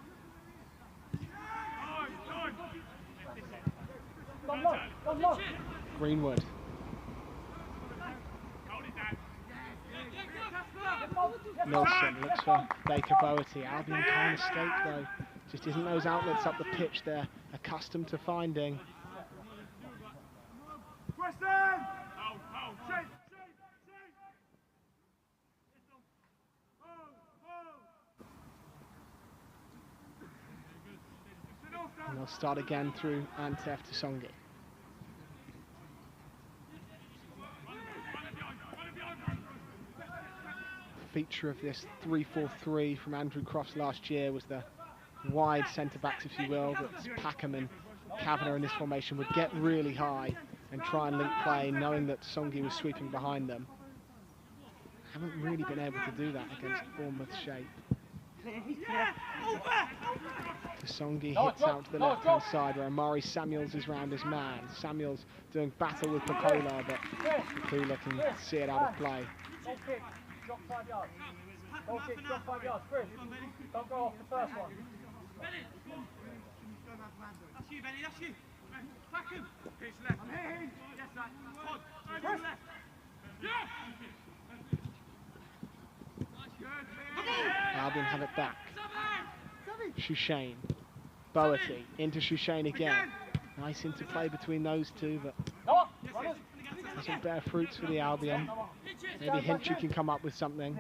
Greenwood. Nilsson looks for Baker Boerty. Albion can't escape though. Just isn't those outlets up the pitch they're accustomed to finding. And they'll start again through Antef to Songi. Feature of this 3-4-3 from Andrew Crofts last year was the wide centre-backs, if you will, that Packham and Kavanagh in this formation would get really high and try and link play, knowing that Songi was sweeping behind them. Haven't really been able to do that against Bournemouth's shape. Songi hits out to the left-hand side where Amari Samuels is round his man. Samuels doing battle with Pakola, but Pakola can see it out of play. Goal kick, drop 5 yards. Goal kick, drop 5 yards. Chris, don't go off the first one. That's you, Benny, that's you. Back him. Pitch left. I'm here. Yes, that. Chris. Left. Yeah. Albion have it back. Shushane. Boerty into Shushane again. Nice interplay between those two, but doesn't bear fruits for the Albion. Maybe Hinchy can come up with something.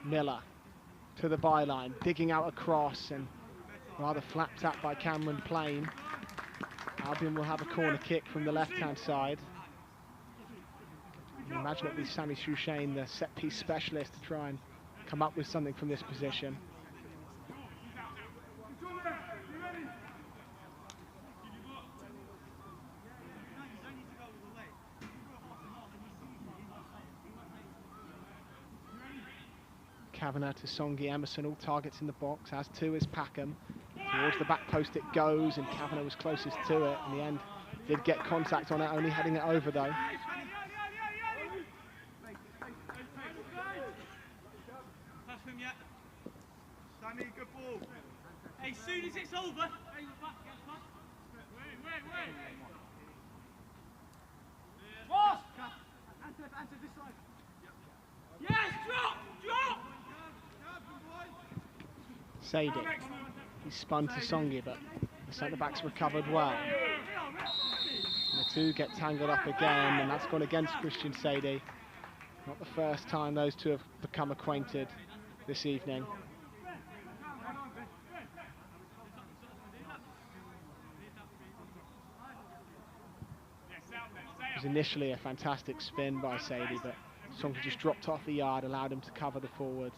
Miller to the byline, digging out a cross and rather flapped up by Cameron Plain. Albion will have a corner kick from the left-hand side. You imagine it with Sammy Shushane, the set-piece specialist, to try and come up with something from this position. Kavanagh to Songi, Emerson, all targets in the box, as too is Packham. Towards the back post it goes, and Kavanagh was closest to it. In the end, did get contact on it, only heading it over though. Sammy, good ball. Hey, as soon as it's over. Wait. Cross! Answer this side. Yes, drop! Sadie. He spun to Songi, but the centre-backs recovered well. And the two get tangled up again, and that's gone against Christian Sadie. Not the first time those two have become acquainted this evening. It was initially a fantastic spin by Sadie, but Songi just dropped off the yard, allowed him to cover the forward.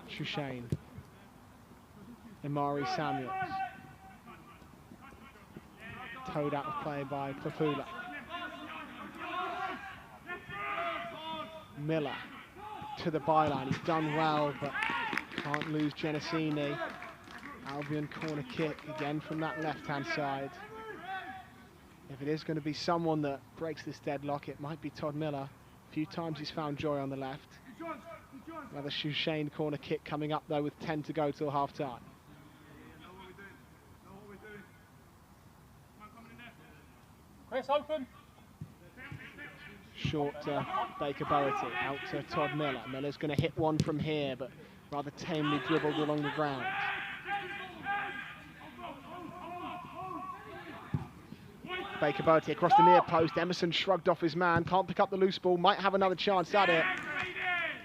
Shushain. Imari Samuels. Towed out of play by Papula. Miller to the byline. He's done well, but can't lose Genesini. Albion corner kick again from that left-hand side. If it is going to be someone that breaks this deadlock, it might be Todd Miller. A few times he's found joy on the left. Another Shushain corner kick coming up though with 10 to go till half-time. Chris, open. Short to Baker Bowerty, out to Todd Miller. Miller's going to hit one from here, but rather tamely dribbled along the ground. Baker Bowerty across the near post. Emerson shrugged off his man, can't pick up the loose ball, might have another chance at it.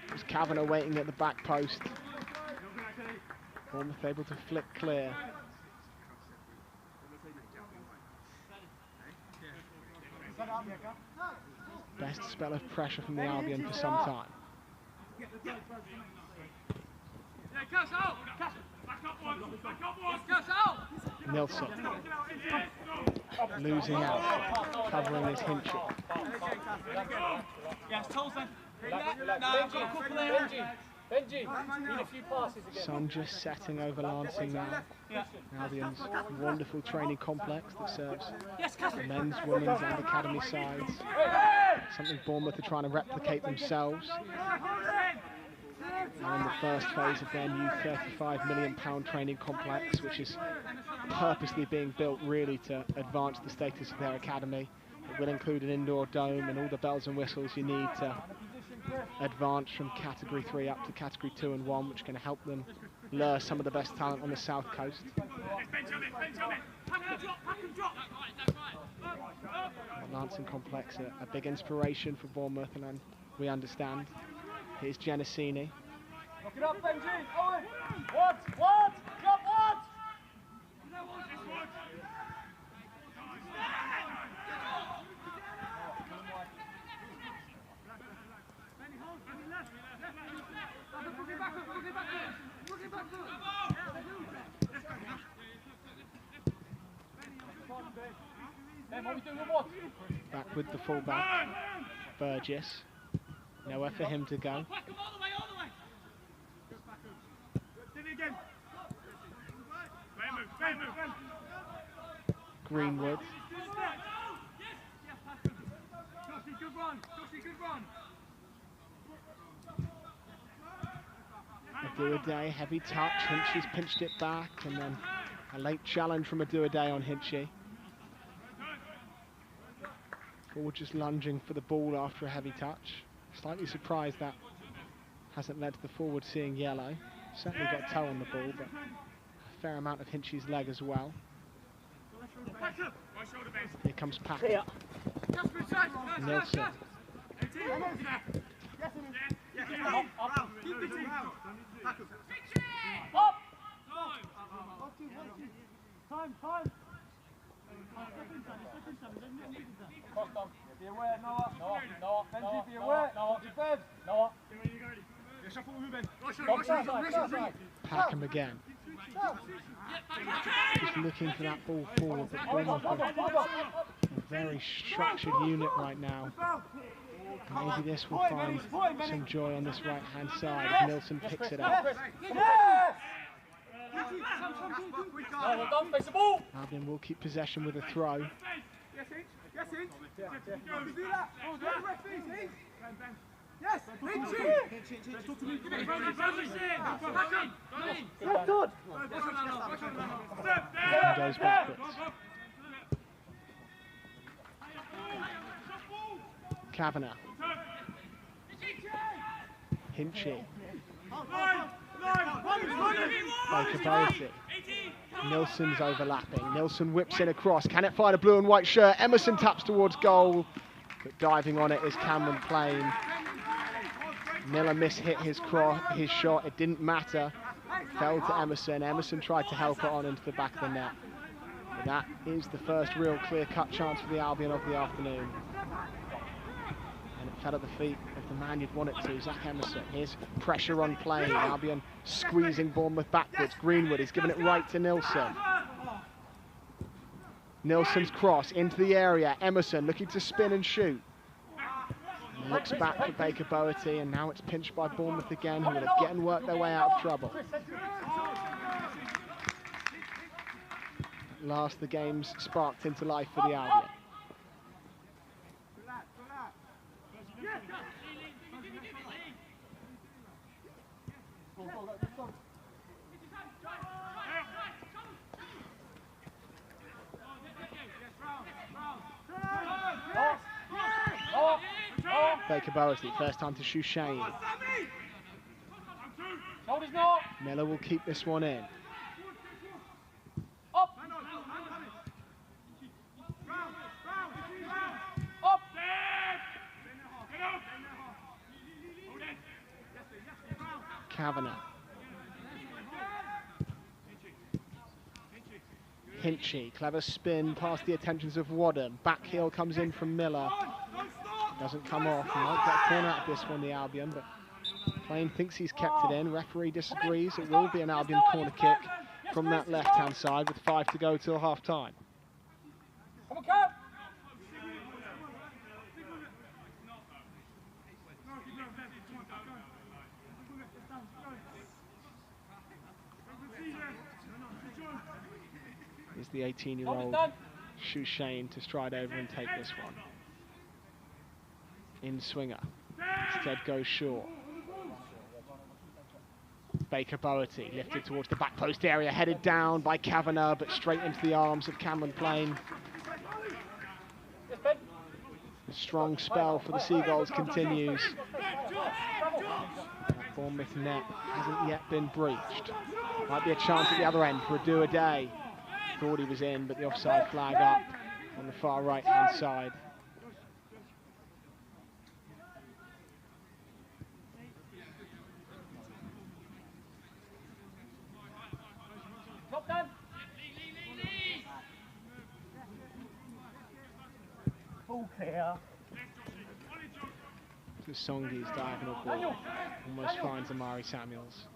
There's Kavanagh waiting at the back post. Bournemouth able to flick clear. Best spell of pressure from the Albion for some time. Nilsson losing out, covering his Hinchy. Yes, Tolson. No, I've got a couple there. Benji, need a few passes again. Sun just setting over Lancing now. Albion's wonderful training complex that serves the men's, women's and academy sides. Something Bournemouth are trying to replicate themselves. Now in the first phase of their new £35 million training complex, which is purposely being built really to advance the status of their academy. It will include an indoor dome and all the bells and whistles you need to advance from Category 3 up to Category 2 and 1, which can help them lure some of the best talent on the south coast. The Lancing Complex, a big inspiration for Bournemouth, and we understand. Here's Genesini. Look it up, Benji. Owen. What? Drop what? Back with the fullback, Burgess. Nowhere for him to go. Greenwood. Aduaday, heavy touch. Hinchy's pinched it back, and then a late challenge from Aduaday on Hinchy. Forward just lunging for the ball after a heavy touch. Slightly surprised that hasn't led to the forward seeing yellow. Certainly got a toe on the ball, but a fair amount of Hinchy's leg as well. Here comes Packer. Nilsson. Time. Be aware, Noah. Benji, be aware. Noah. Packham again. Just looking for that ball forward, but Bournemouth are a very structured unit right now. Maybe this will find some joy on this right-hand side as Nilsson picks it up. Albion will keep possession with a throw. And goes backwards. Kavanagh. Hinchy. Baker Bowerty. Nilsson's overlapping. Nilsson whips in across. Can it find a blue and white shirt? Emerson taps towards goal, but diving on it is Cameron Plain. Miller mishit his shot, it didn't matter. Fell to Emerson. Emerson tried to help it on into the back of the net. But that is the first real clear-cut chance for the Albion of the afternoon. And it fell at the feet of the man you'd want it to, Zach Emerson. Here's pressure on playing. Albion squeezing Bournemouth backwards. Greenwood is giving it right to Nilsson. Nilsson's cross into the area. Emerson looking to spin and shoot. And looks back for Baker Boerty, and now it's pinched by Bournemouth again, who will again work their way out of trouble. At last, the game's sparked into life for the Albion. Baker Boerty, first time to Shane. Miller will keep this one in. Kavanagh. Hinchy, clever spin past the attentions of Wadham. Back heel comes in from Miller. Doesn't come off. He might get a corner out of this one, the Albion, but Plain thinks he's kept it in. Referee disagrees. It will be an Albion corner kick from that left-hand side with 5 to go till half-time. Is the 18-year-old Shane to stride over and take this one. In swinger. Instead goes Shaw. Baker Boerty lifted towards the back post area, headed down by Kavanagh, but straight into the arms of Cameron Plain. The strong spell for the Seagulls continues. Bournemouth net hasn't yet been breached. Might be a chance at the other end for a do-a-day. Thought he was in, but the offside flag up on the far right-hand side. Songi's diagonal ball almost finds Amari Samuels.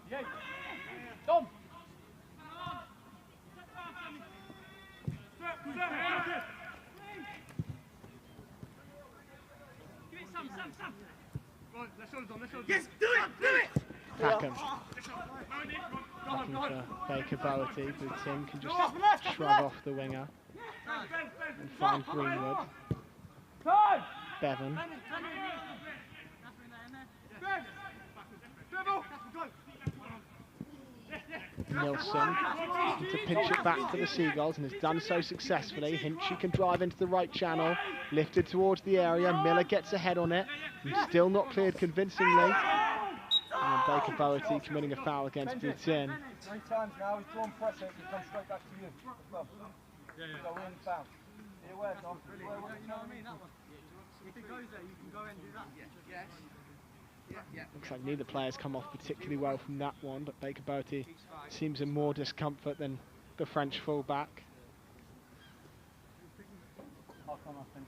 Yes, do it! Packham. Looking for Baker Boerty, but Tim can just shrug off the winger and find Greenwood. Bevan. Nilsson to pinch it back for the Seagulls and has done so successfully. Hinchy can drive into the right channel, lifted towards the area. Miller gets ahead on it, and still not cleared convincingly. And Baker Boerty committing a foul against Boutin. 3 times now, he's drawn pressure, it comes straight back to you. So we're in foul. Be aware, Tom. You know what I mean, that one? If it goes there, you can go and do that. Yes. Looks like neither player's come off particularly well from that one, but Baker Boerty seems in more discomfort than the French full-back.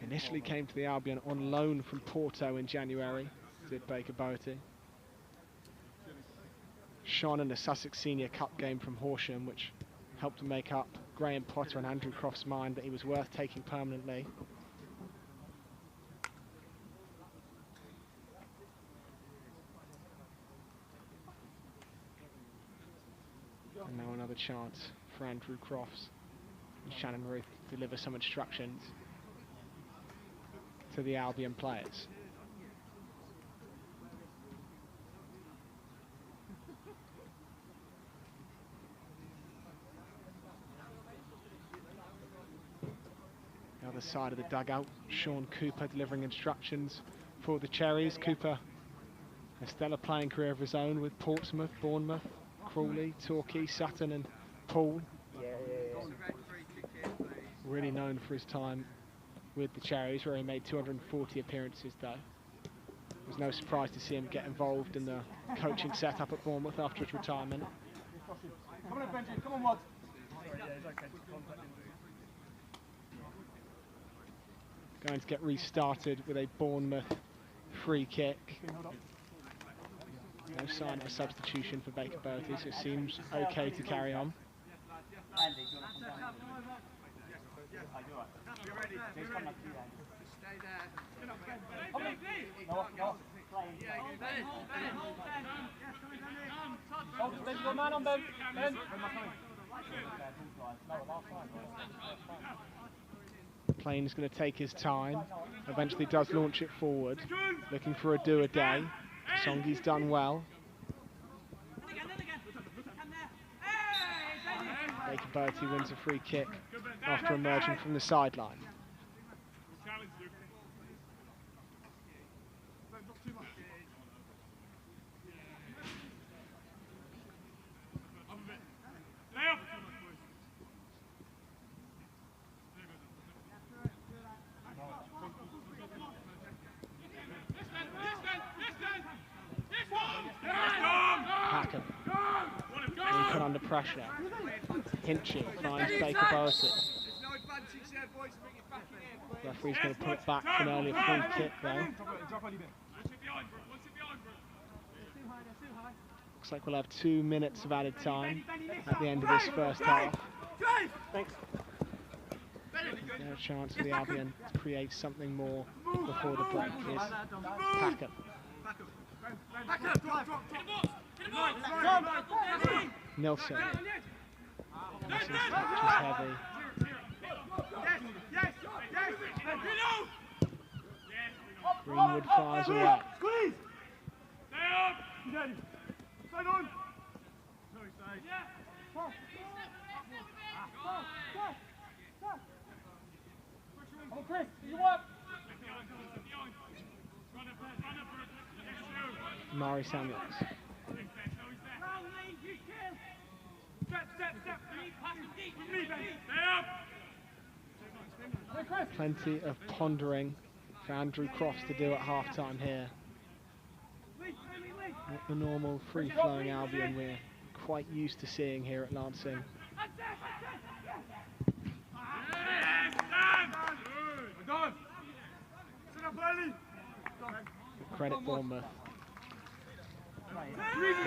Initially came to the Albion on loan from Porto in January, did Baker Boerty. Shone in the Sussex Senior Cup game from Horsham, which helped to make up Graham Potter and Andrew Croft's mind that he was worth taking permanently. And now another chance for Andrew Crofts and Shannon Ruth to deliver some instructions to the Albion players. The other side of the dugout, Sean Cooper delivering instructions for the Cherries. Cooper, a stellar playing career of his own with Portsmouth, Bournemouth, Crawley, Torquay, Sutton and Poole. Really known for his time with the Cherries, where he made 240 appearances though. It was no surprise to see him get involved in the coaching setup at Bournemouth after his retirement. Come on, Benji, come on, Wad. Going to get restarted with a Bournemouth free kick. No sign of a substitution for Baker Bertie, so it seems okay to carry on. Man on Ben. Plain's going to take his time. Eventually does launch it forward. Looking for a do-a-day. Songi's done well. Baker Bertie wins a free kick after emerging from the sideline. Hacker being put under pressure. Hinchy finds Baker Bertie. Referee's going to put it back for an earlier free kick though. Looks like we'll have 2 minutes of added time at the end of this first half. Thanks. No chance for the Albion to create something more before the break. Here's Packer. Nilsson. Nilsson's touch is heavy. Greenwood fires away. Chris, you what? Mari Samuels. Plenty of pondering for Andrew Crofts to do at half-time here. Not the normal free-flowing Albion we're quite used to seeing here at Lancing. Credit Bournemouth.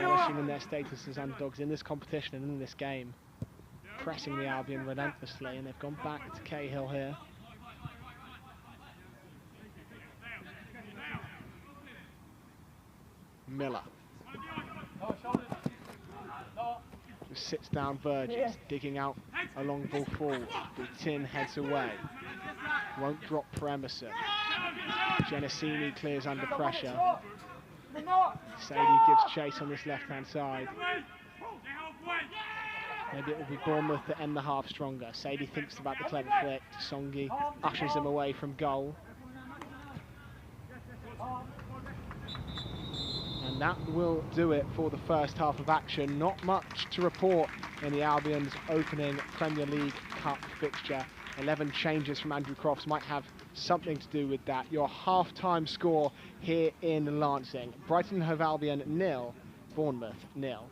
Relishing in their status as underdogs in this competition and in this game. Pressing the Albion relentlessly, and they've gone back to Cahill here. Miller. Just sits down Burgess, digging out a long ball forward. Boutin heads away. Won't drop for Emerson. Genesini clears under pressure. Sadie gives chase on this left-hand side. Maybe it will be Bournemouth that end the half stronger. Sadie thinks about the clever flick. Songi ushers him away from goal. And that will do it for the first half of action. Not much to report in the Albion's opening Premier League Cup fixture. 11 changes from Andrew Crofts might have something to do with that. Your half-time score here in Lancing. Brighton Hove Albion 0, Bournemouth 0.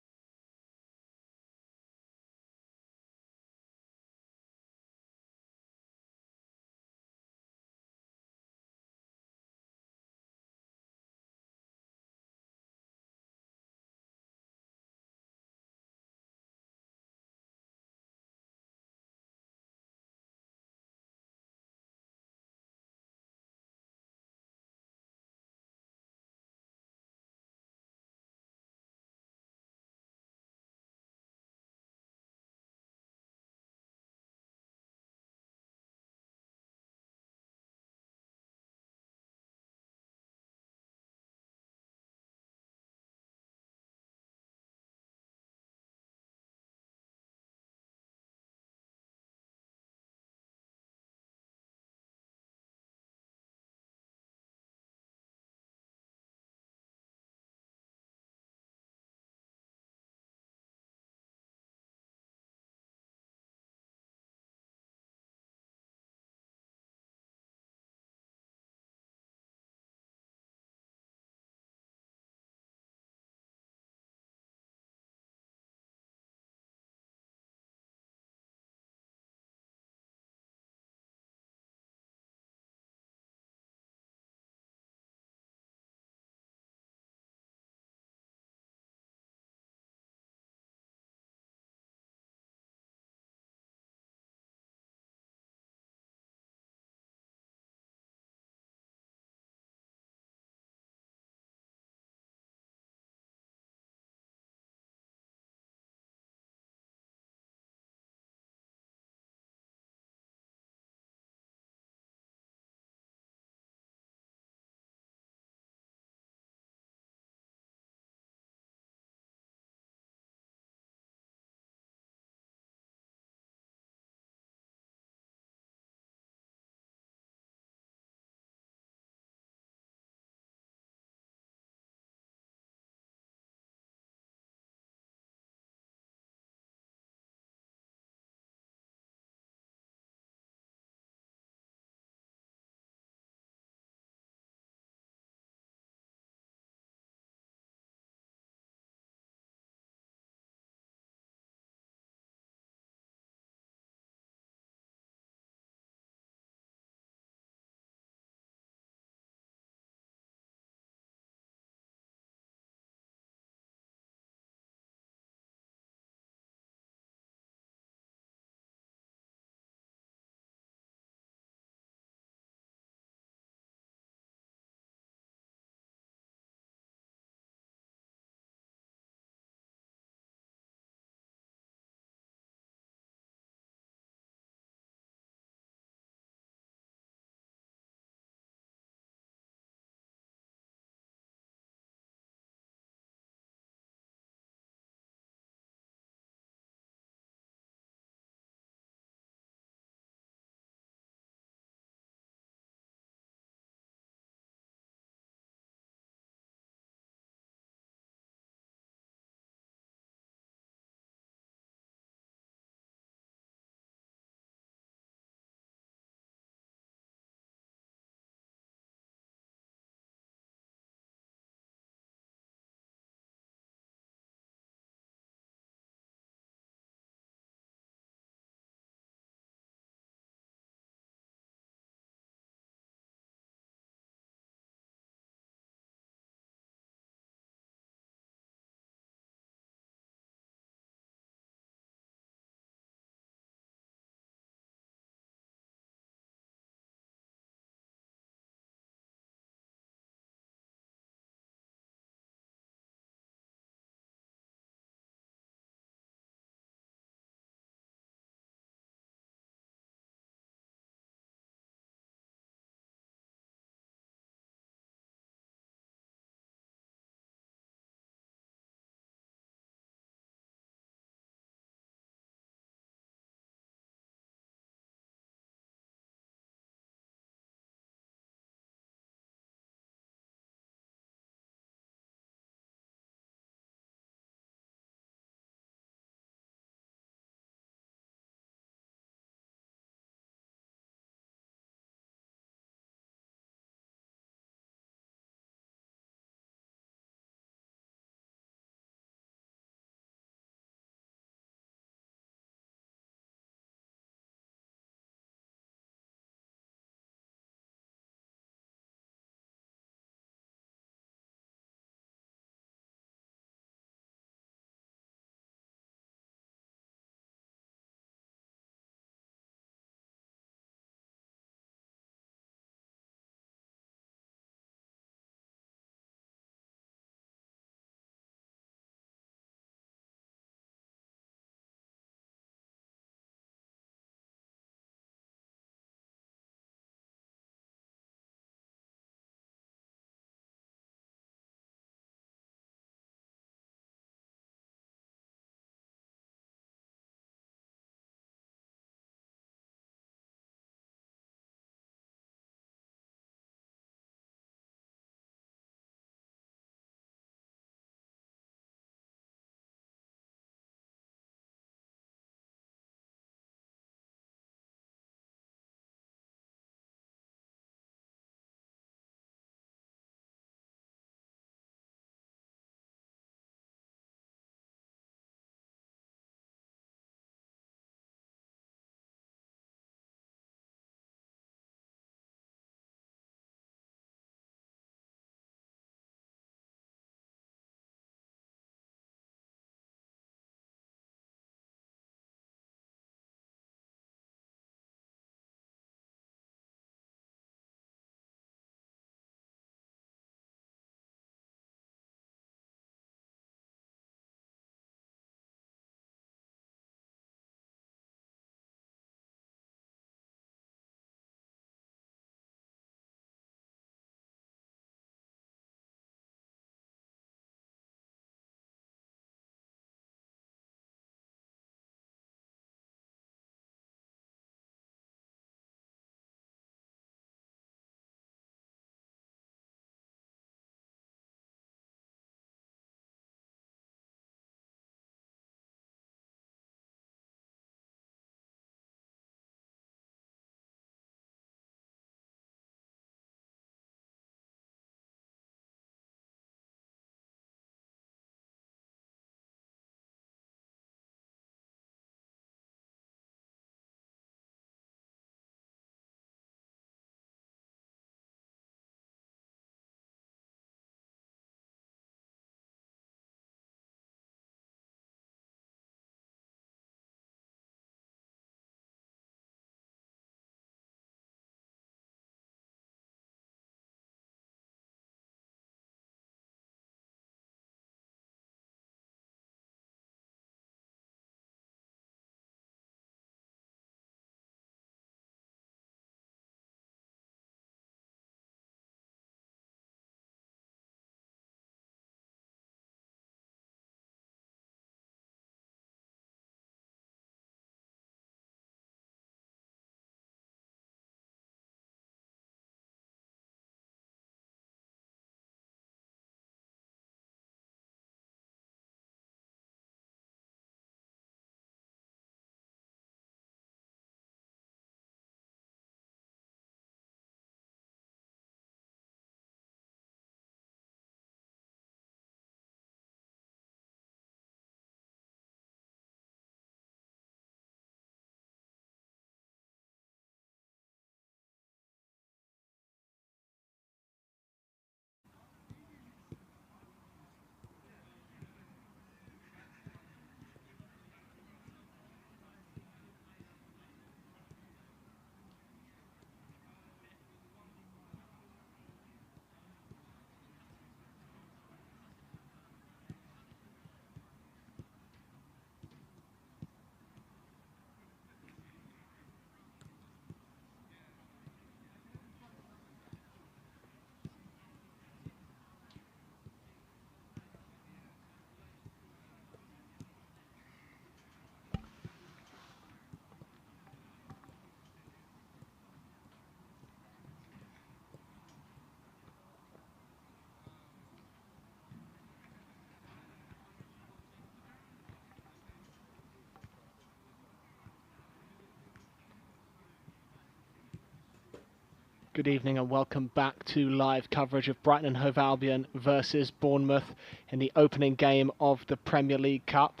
Good evening and welcome back to live coverage of Brighton Hove Albion versus Bournemouth in the opening game of the Premier League Cup.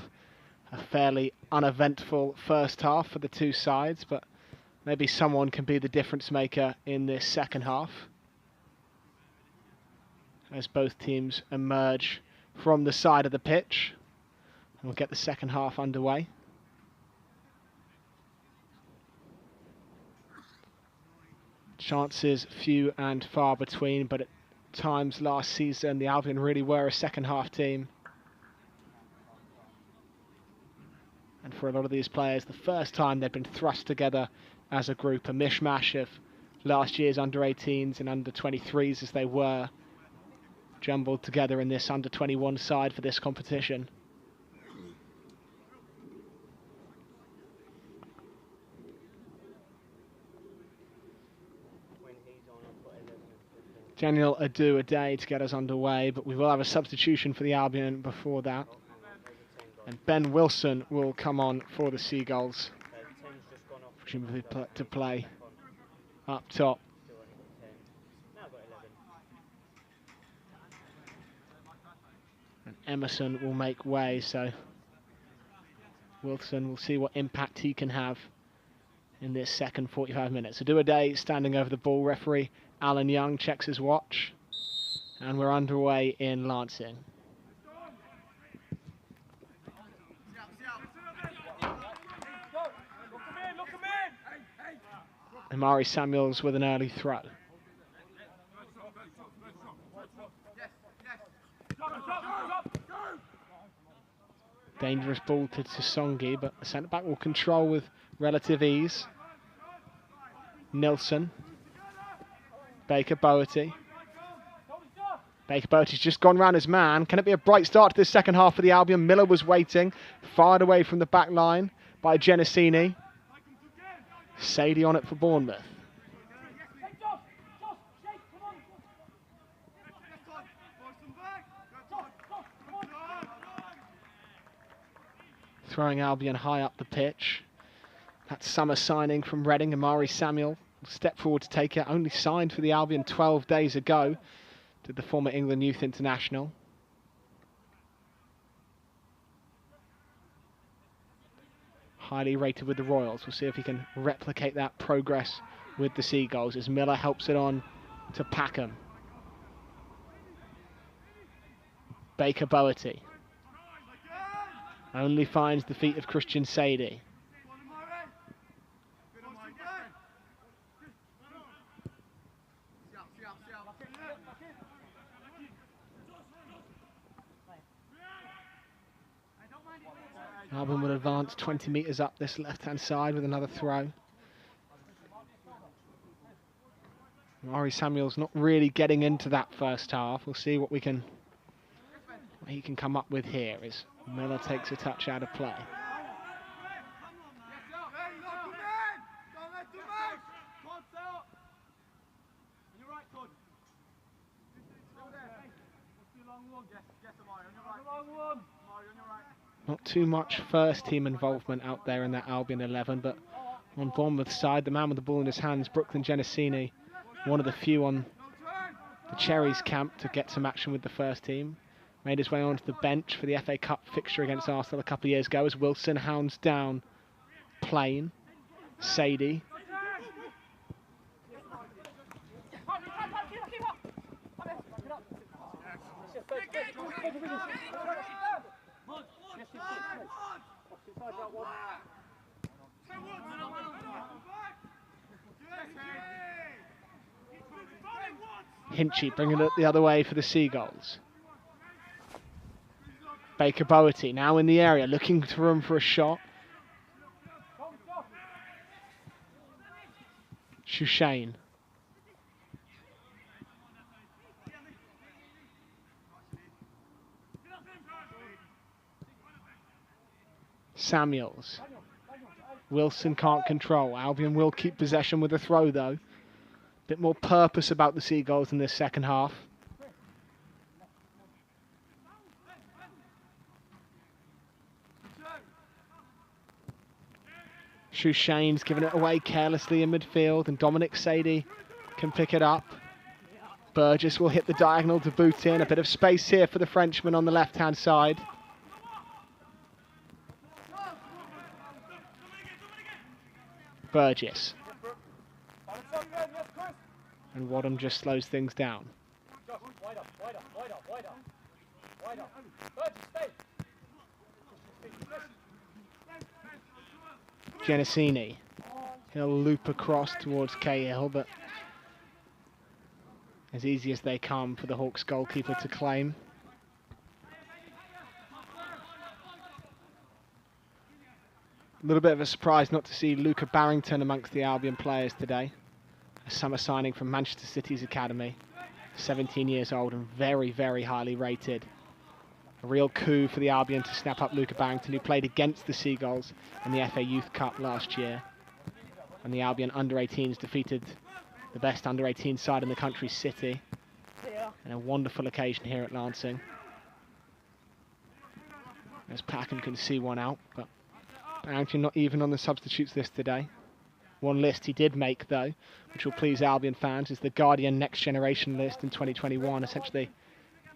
A fairly uneventful first half for the two sides, but maybe someone can be the difference maker in this second half as both teams emerge from the side of the pitch. And we'll get the second half underway. Chances few and far between, but at times last season the Albion really were a second half team. And for a lot of these players, the first time they've been thrust together as a group, a mishmash of last year's under-18s and under-23s as they were, jumbled together in this under-21 side for this competition. Daniel Adu-Ade to get us underway, but we will have a substitution for the Albion before that. And Ben Wilson will come on for the Seagulls, presumably to play up top. And Emerson will make way, so Wilson will see what impact he can have in this second 45 minutes. Adu-Ade standing over the ball. Referee Alan Young checks his watch, and we're underway in Lancing. Amari Samuels with an early throw. Dangerous ball to Songi, but the centre-back will control with relative ease. Nilsson. Baker Boerty. Baker Boerty's just gone round his man. Can it be a bright start to this second half for the Albion? Miller was waiting, fired away from the back line by Genesini. Sadie on it for Bournemouth. Throwing Albion high up the pitch. That summer signing from Reading, Amari Samuel, will step forward to take it. Only signed for the Albion 12 days ago, did the former England Youth International. Highly rated with the Royals. We'll see if he can replicate that progress with the Seagulls as Miller helps it on to Packham. Baker Boerty only finds the feet of Christian Sadie. Albion will advance 20 metres up this left-hand side with another throw. Mari Samuel's not really getting into that first half. We'll see what he can come up with here as Miller takes a touch out of play. Not too much first team involvement out there in that Albion 11, but on Bournemouth's side, the man with the ball in his hands, Brooklyn Genesini, one of the few on the Cherries camp to get some action with the first team. Made his way onto the bench for the FA Cup fixture against Arsenal a couple of years ago as Wilson hounds down Plain. Sadie. Hinchy bringing it the other way for the Seagulls. Baker Boerty now in the area, looking for room for a shot. Shushane. Samuels. Wilson can't control. Albion will keep possession with a throw though. Bit more purpose about the Seagulls in this second half. Shushane's given it away carelessly in midfield, and Dominic Sadie can pick it up. Burgess will hit the diagonal to boot in. A bit of space here for the Frenchman on the left-hand side. Burgess. And Wadham just slows things down. Genesini. He'll loop across towards Cahill, but as easy as they come for the Hawks goalkeeper to claim. A little bit of a surprise not to see Luca Barrington amongst the Albion players today. A summer signing from Manchester City's academy. 17 years old and very, very highly rated. A real coup for the Albion to snap up Luca Barrington, who played against the Seagulls in the FA Youth Cup last year. And the Albion under-18s defeated the best under-18 side in the country, City. And a wonderful occasion here at Lancing. As Packham can see one out, but Barrington not even on the substitutes list today. One list he did make, though, which will please Albion fans, is the Guardian Next Generation list in 2021, essentially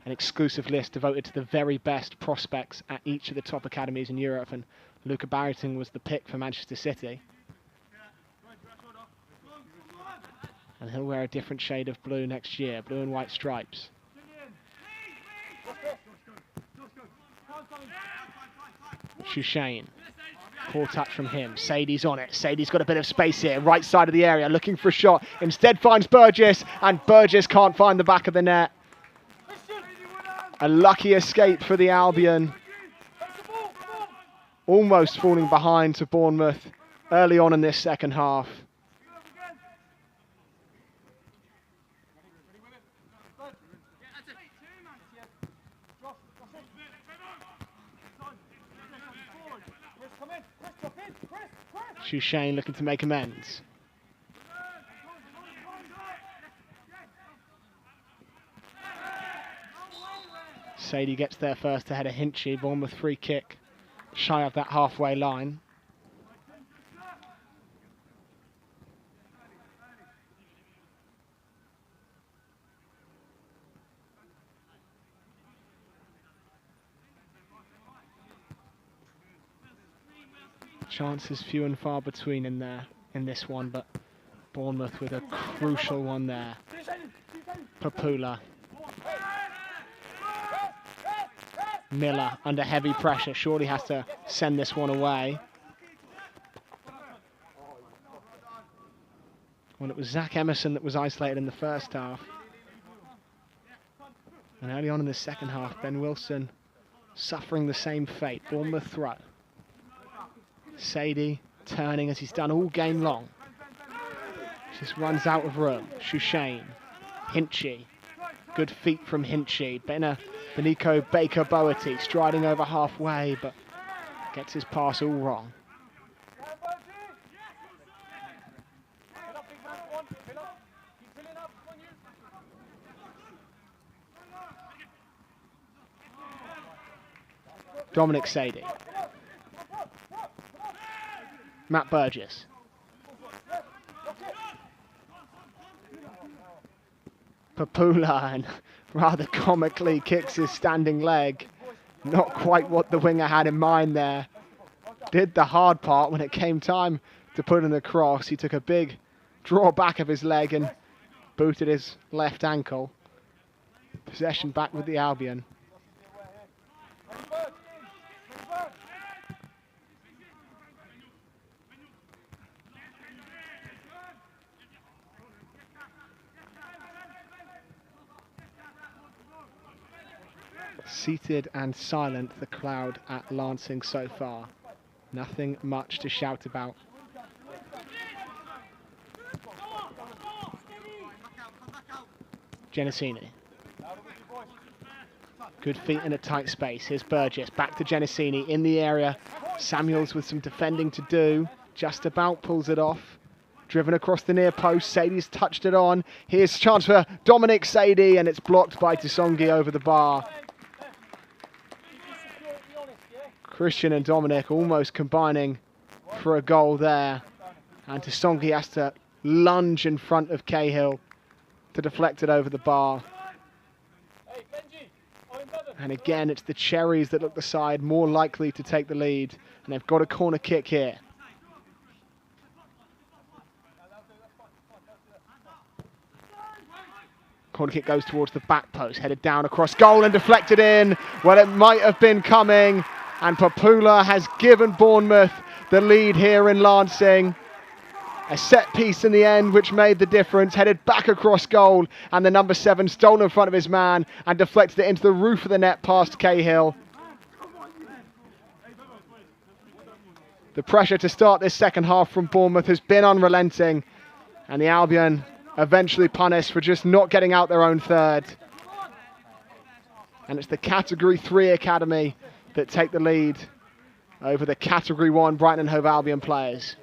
an exclusive list devoted to the very best prospects at each of the top academies in Europe, and Luca Barrington was the pick for Manchester City. And he'll wear a different shade of blue next year, blue and white stripes. Shushane. Poor touch from him. Sadie's on it. Sadie's got a bit of space here, right side of the area, looking for a shot. Instead finds Burgess, and Burgess can't find the back of the net. A lucky escape for the Albion. Almost falling behind to Bournemouth early on in this second half. Shushane looking to make amends. Sadie gets there first ahead of Hinchy. Bournemouth free kick, shy of that halfway line. Chances few and far between in this one, but Bournemouth with a crucial one there. Papula. Miller under heavy pressure, surely has to send this one away. Well, it was Zach Emerson that was isolated in the first half. And early on in the second half, Ben Wilson suffering the same fate. Bournemouth throw. Sadie turning as he's done all game long. Just runs out of room. Shushane. Hinchy. Good feet from Hinchy. Benico Baker-Boerty striding over halfway, but gets his pass all wrong. Dominic Sadie. Matt Burgess. Papula, and rather comically kicks his standing leg. Not quite what the winger had in mind there. Did the hard part when it came time to put in the cross. He took a big draw back of his leg and booted his left ankle. Possession back with the Albion. Seated and silent, the crowd at Lancing so far. Nothing much to shout about. Genesini. Good feet in a tight space. Here's Burgess. Back to Genesini in the area. Samuels with some defending to do. Just about pulls it off. Driven across the near post. Sadie's touched it on. Here's a chance for Dominic Sadie, and it's blocked by Tisongi over the bar. Christian and Dominic almost combining for a goal there. And Tisongi has to lunge in front of Cahill to deflect it over the bar. And again, it's the Cherries that look the side more likely to take the lead. And they've got a corner kick here. Corner kick goes towards the back post, headed down across goal and deflected in. Well, it might have been coming. And Papula has given Bournemouth the lead here in Lancing. A set piece in the end which made the difference, headed back across goal, and the number 7 stole in front of his man and deflected it into the roof of the net past Cahill. The pressure to start this second half from Bournemouth has been unrelenting, and the Albion eventually punished for just not getting out their own third. And it's the Category 3 Academy that take the lead over the Category 1 Brighton Hove Albion players.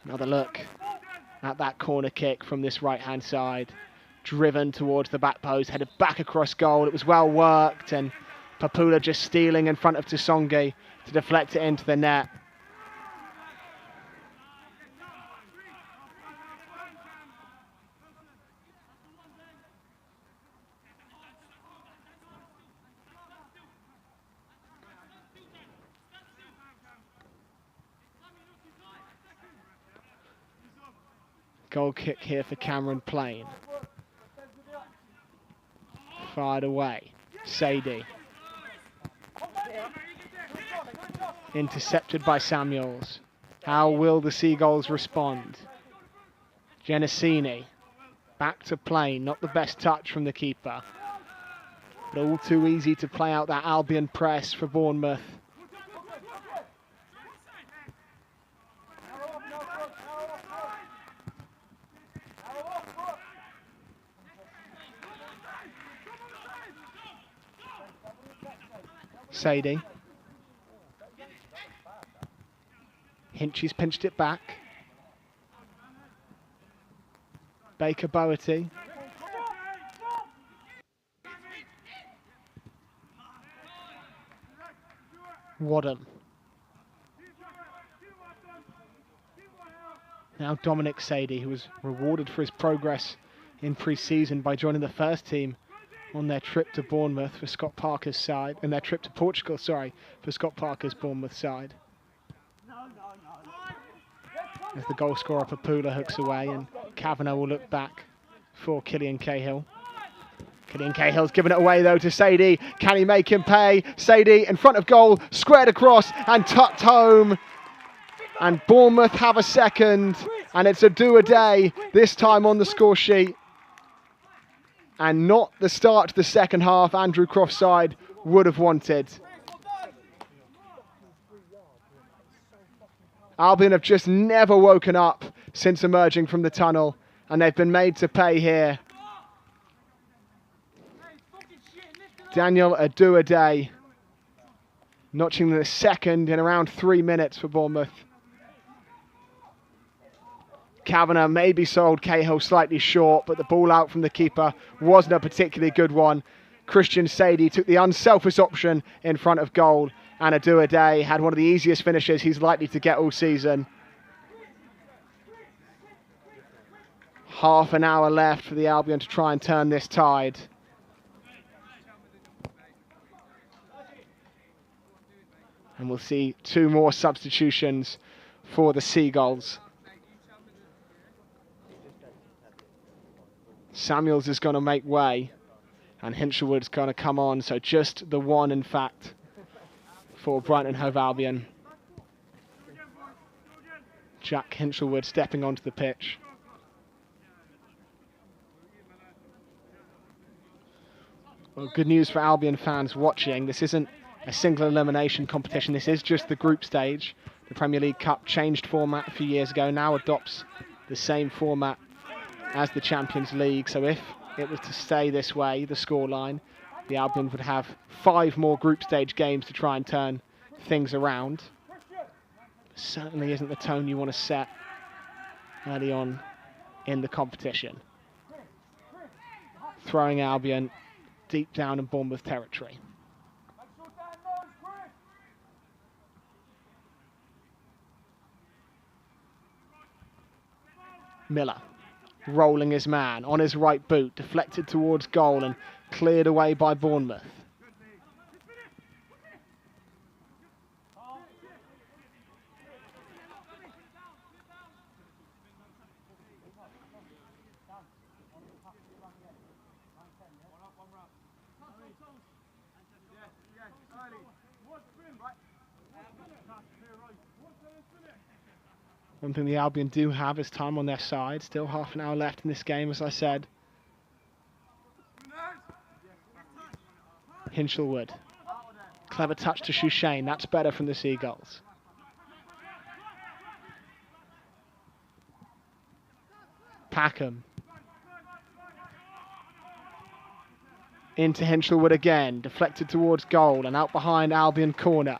Another look at that corner kick from this right-hand side. Driven towards the back post, headed back across goal. It was well worked, and Papula just stealing in front of Tsongi to deflect it into the net. Goal kick here for Cameron Plain. Fired away. Sadie. Intercepted by Samuels. How will the Seagulls respond? Genesini. Back to Plain. Not the best touch from the keeper. But all too easy to play out that Albion press for Bournemouth. Sadie. Hinchy's pinched it back. Baker Boerty. Wadham. Now Dominic Sadie, who was rewarded for his progress in pre-season by joining the first team on their trip to Bournemouth for Scott Parker's side, and their trip to Portugal, sorry, for Scott Parker's Bournemouth side. As the goal scorer Papula hooks away, and Kavanagh will look back for Killian Cahill. Killian Cahill's given it away though to Sadie. Can he make him pay? Sadie in front of goal, squared across and tucked home. And Bournemouth have a second, and it's a do-a-day, this time on the score sheet. And not the start to the second half Andrew Croft's side would have wanted. Albion have just never woken up since emerging from the tunnel, and they've been made to pay here. Daniel Aduade notching the second in around 3 minutes for Bournemouth. Kavanagh maybe sold Cahill slightly short, but the ball out from the keeper wasn't a particularly good one. Christian Sadie took the unselfish option in front of goal, and Aduade had one of the easiest finishes he's likely to get all season. Half an hour left for the Albion to try and turn this tide. And we'll see 2 more substitutions for the Seagulls. Samuels is going to make way, and Hinshelwood's going to come on, so just the one, in fact, for Brighton Hove Albion. Jack Hinshelwood stepping onto the pitch. Well, good news for Albion fans watching. This isn't a single elimination competition. This is just the group stage. The Premier League Cup changed format a few years ago, now adopts the same format as the Champions League. So if it was to stay this way, the scoreline, the Albion would have 5 more group stage games to try and turn things around. Certainly isn't the tone you want to set early on in the competition. Throwing Albion deep down in Bournemouth territory. Miller rolling his man on his right boot, deflected towards goal and cleared away by Bournemouth. One thing the Albion do have is time on their side. Still half an hour left in this game, as I said. Hinchelwood. Clever touch to Shushain. That's better from the Seagulls. Packham. Into Hinchelwood again. Deflected towards goal and out behind Albion corner.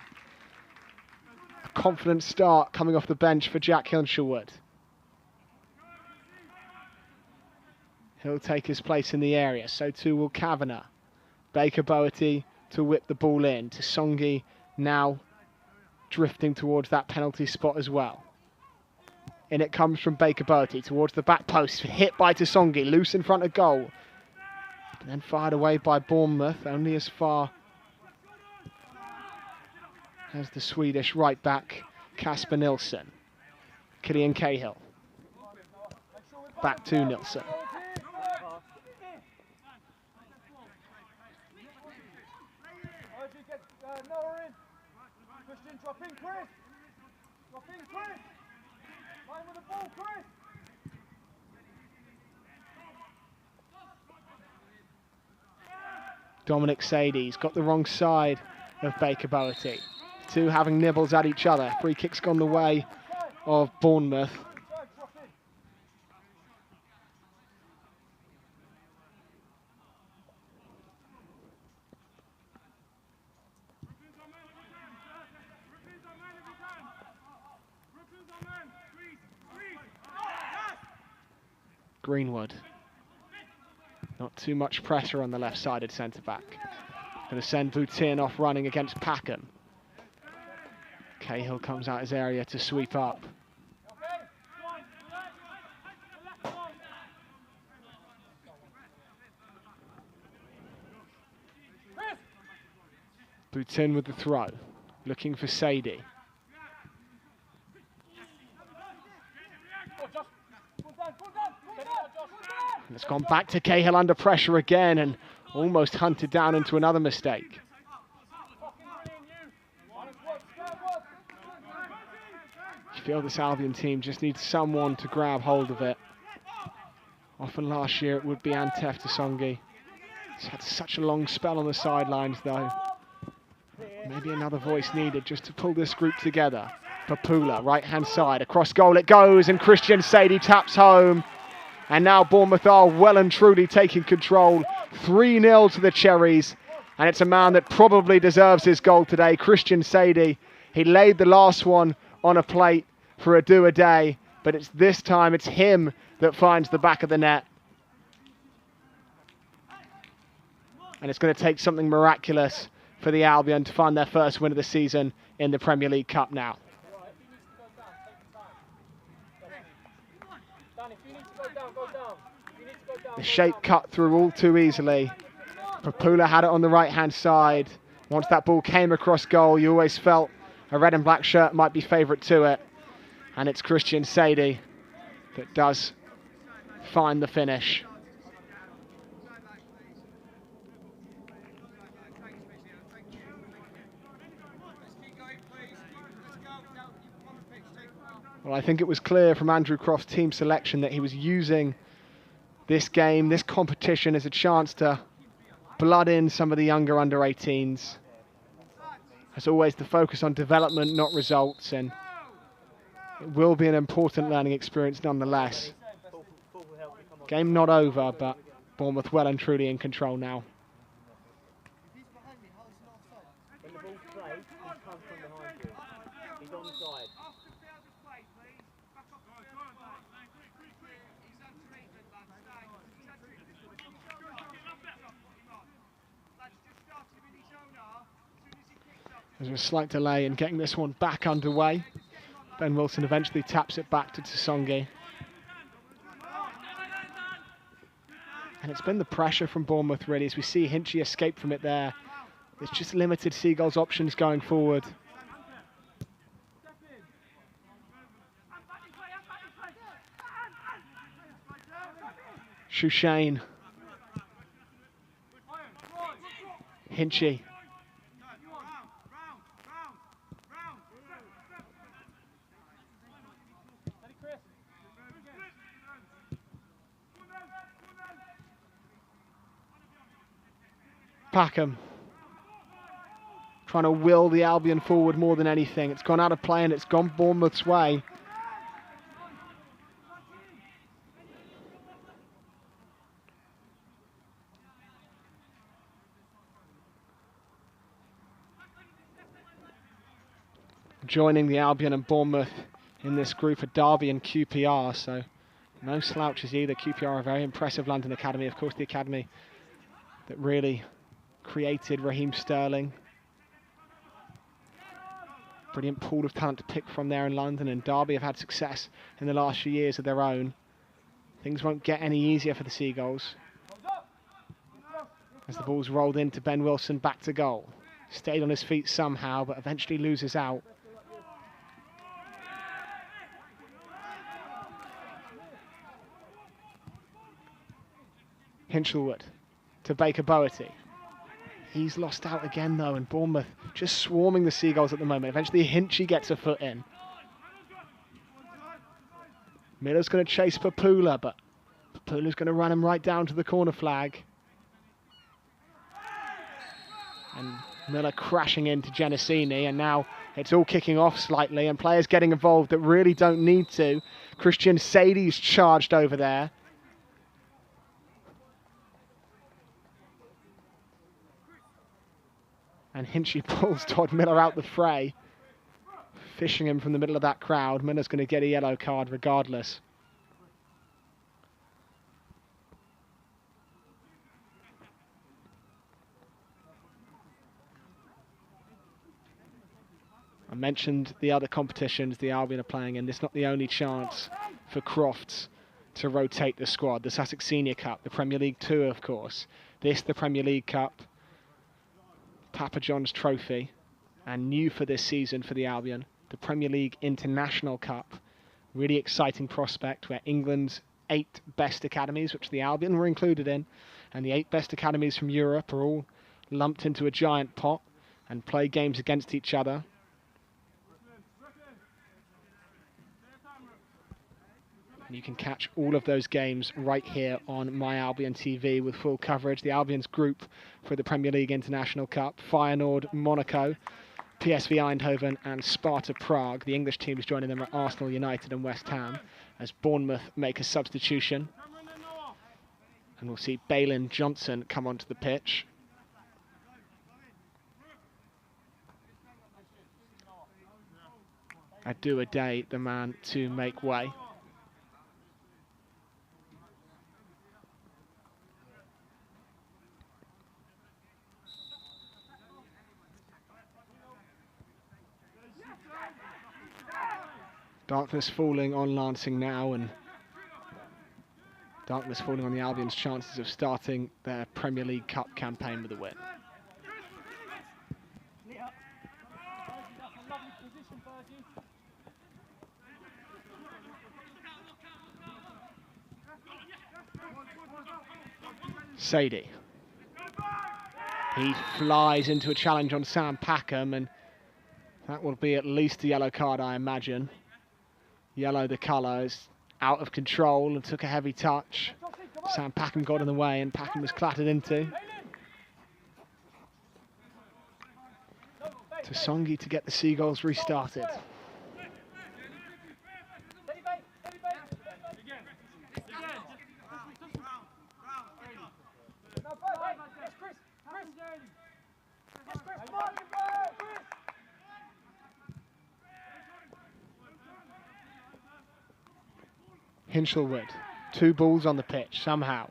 Confident start coming off the bench for Jack Hinchelwood. He'll take his place in the area, so too will Kavanagh. Baker Boerty to whip the ball in. Tsongi now drifting towards that penalty spot as well. In it comes from Baker Boerty towards the back post, hit by Tsongi, loose in front of goal. And then fired away by Bournemouth, only as far as the Swedish right back, Kasper Nilsson. Killian Cahill. Back to Nilsson. Christian, drop in, Chris! Drop in, Chris! Line with the ball, Chris! Dominic Sadie's got the wrong side of Baker Boerty. Two having nibbles at each other. Free kick's gone the way of Bournemouth. Greenwood. Not too much pressure on the left-sided centre-back. Going to send Boutin off running against Packham. Cahill comes out his area to sweep up. Boutin with the throw, looking for Sadie. And it's gone back to Cahill under pressure again and almost hunted down into another mistake. I feel this Albion team just needs someone to grab hold of it. Often last year it would be Antef Tsongi. He's had such a long spell on the sidelines though. Maybe another voice needed just to pull this group together. Papula, right hand side, across goal it goes and Christian Sadie taps home. And now Bournemouth are well and truly taking control. 3-0 to the Cherries. And it's a man that probably deserves his goal today, Christian Sadie. He laid the last one on a plate for a do-a-day. But it's this time, it's him that finds the back of the net. And it's going to take something miraculous for the Albion to find their first win of the season in the Premier League Cup now. The shape cut through all too easily. Papula had it on the right-hand side. Once that ball came across goal, you always felt a red and black shirt might be favourite to it. And it's Christian Sadie that does find the finish. Well, I think it was clear from Andrew Croft's team selection that he was using this game, this competition, as a chance to blood in some of the younger under-18s. As always, the focus on development, not results, and it will be an important learning experience nonetheless. Game not over, but Bournemouth well and truly in control now. There's a slight delay in getting this one back underway. Ben Wilson eventually taps it back to Tsongi. And it's been the pressure from Bournemouth, really, as we see Hinchy escape from it there. There's just limited Seagulls options going forward. Shushain. Hinchy. Packham. Trying to will the Albion forward more than anything. It's gone out of play and it's gone Bournemouth's way. Joining the Albion and Bournemouth in this group are Derby and QPR, so no slouches either. QPR, a very impressive London academy, of course the academy that really created Raheem Sterling. Brilliant pool of talent to pick from there in London, and Derby have had success in the last few years of their own. Things won't get any easier for the Seagulls. As the ball's rolled into Ben Wilson, back to goal. Stayed on his feet somehow, but eventually loses out. Hinchelwood to Baker Boerty. He's lost out again though, and Bournemouth just swarming the Seagulls at the moment. Eventually Hinchy gets a foot in. Miller's going to chase Papula, but Papula's going to run him right down to the corner flag. And Miller crashing into Genesini, and now it's all kicking off slightly, and players getting involved that really don't need to. Christian Sadie's charged over there. And Hinchy pulls Todd Miller out the fray, fishing him from the middle of that crowd. Miller's going to get a yellow card regardless. I mentioned the other competitions the Albion are playing in. This is not the only chance for Crofts to rotate the squad. The Sussex Senior Cup, the Premier League 2, of course. This, the Premier League Cup. Papa John's Trophy, and new for this season for the Albion, the Premier League International Cup. Really exciting prospect where England's 8 best academies, which the Albion were included in, and the 8 best academies from Europe are all lumped into a giant pot and play games against each other. And you can catch all of those games right here on My Albion TV with full coverage. The Albion's group for the Premier League International Cup: Feyenoord, Monaco, PSV Eindhoven and Sparta Prague. The English teams joining them are Arsenal, United and West Ham, as Bournemouth make a substitution. And we'll see Balin Johnson come onto the pitch. Adu Ade, the man to make way. Darkness falling on Lancing now, and darkness falling on the Albion's chances of starting their Premier League Cup campaign with a win. Sadie. He flies into a challenge on Sam Packham, and that will be at least a yellow card, I imagine. Yellow, the colour, is out of control and took a heavy touch. Sam Packham got in the way and Packham was clattered into. Tasongi to get the Seagulls restarted. Hinchelwood, 2 balls on the pitch somehow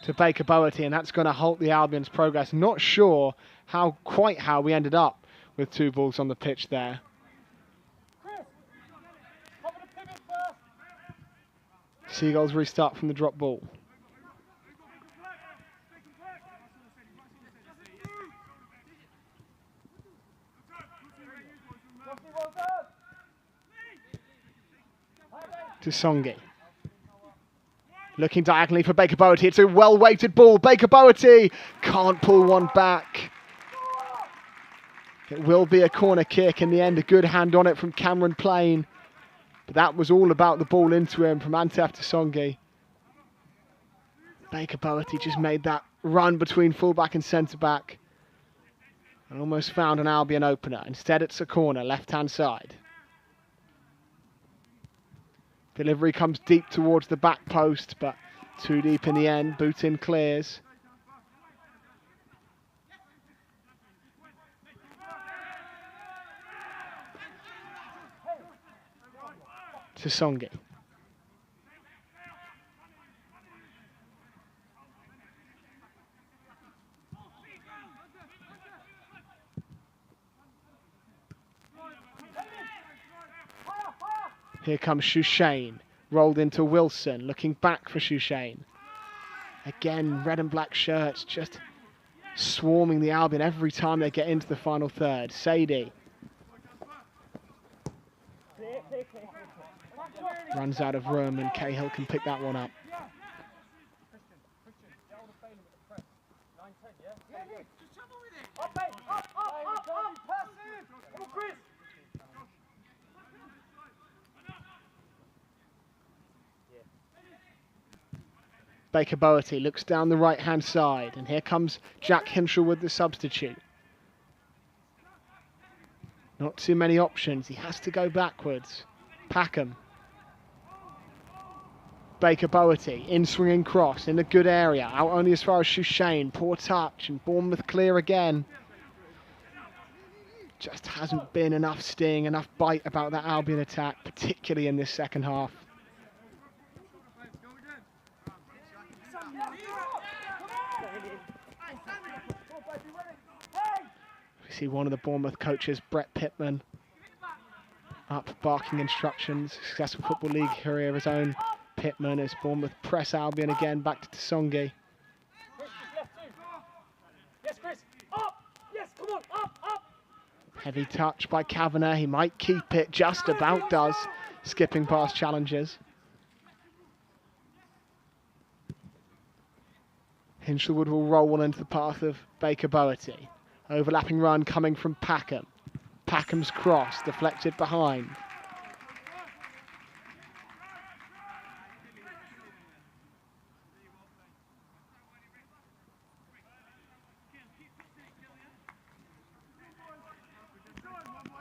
to Baker Boerty, and that's going to halt the Albion's progress. Not sure quite how we ended up with 2 balls on the pitch there. Seagulls restart from the drop ball. To Songi. Looking diagonally for Baker Boerty. It's a well-weighted ball. Baker Boerty can't pull one back. It will be a corner kick in the end. A good hand on it from Cameron Plain. But that was all about the ball into him from Antef to Songi. Baker Boerty just made that run between fullback and centre-back. And almost found an Albion opener. Instead it's a corner, left-hand side. Delivery comes deep towards the back post, but too deep in the end. Boutin clears. To Songi. Here comes Shushain, rolled into Wilson, looking back for Shushain. Again, red and black shirts just swarming the Albion every time they get into the final third. Sadie runs out of room and Cahill can pick that one up. Baker Boerty looks down the right-hand side, and here comes Jack Hinshelwood, the substitute. Not too many options. He has to go backwards. Packham. Baker Boerty, in-swinging cross, in a good area. Out only as far as Shushain. Poor touch, and Bournemouth clear again. Just hasn't been enough sting, enough bite about that Albion attack, particularly in this second half. We see one of the Bournemouth coaches, Brett Pittman, up barking instructions. Successful Football League career of his own. Pittman as Bournemouth press Albion again, back to Tsongi. Yes, Chris, up! Yes, come on, up! Heavy touch by Kavanagh. He might keep it, just about does, skipping past challenges. Hinshelwood will roll one into the path of Baker Boerty. Overlapping run coming from Packham. Packham's cross, deflected behind.